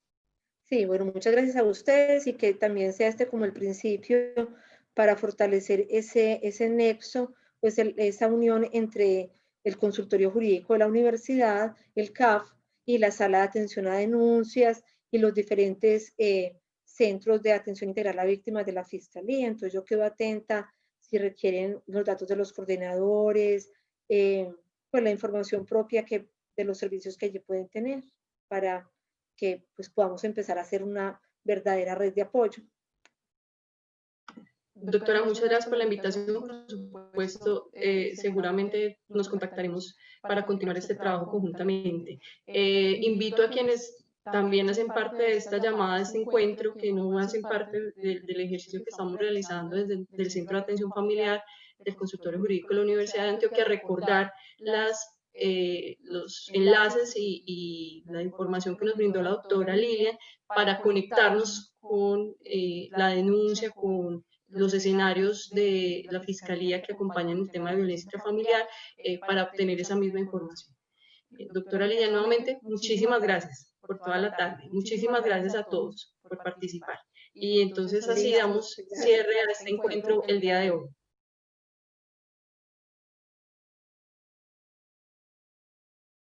Sí, bueno, muchas gracias a ustedes y que también sea como el principio para fortalecer ese nexo, pues esa unión entre el consultorio jurídico de la universidad, el CAF y la sala de atención a denuncias y los diferentes centros de atención integral a víctimas de la Fiscalía. Entonces yo quedo atenta si requieren los datos de los coordinadores, pues la información propia de los servicios que allí pueden tener para que pues podamos empezar a hacer una verdadera red de apoyo. Doctora, muchas gracias por la invitación. Por supuesto, seguramente nos contactaremos para continuar este trabajo conjuntamente. Invito a quienes también hacen parte de esta llamada, de este encuentro, que no hacen parte del ejercicio que estamos realizando desde el Centro de Atención Familiar del Consultorio Jurídico de la Universidad de Antioquia, a recordar los enlaces y la información que nos brindó la doctora Lilian para conectarnos con la denuncia, con los escenarios de la Fiscalía que acompañan el tema de violencia intrafamiliar para obtener esa misma información. Doctora Lilian, nuevamente, muchísimas gracias por toda la tarde. Muchísimas gracias a todos por participar. Y entonces así damos cierre a este encuentro el día de hoy.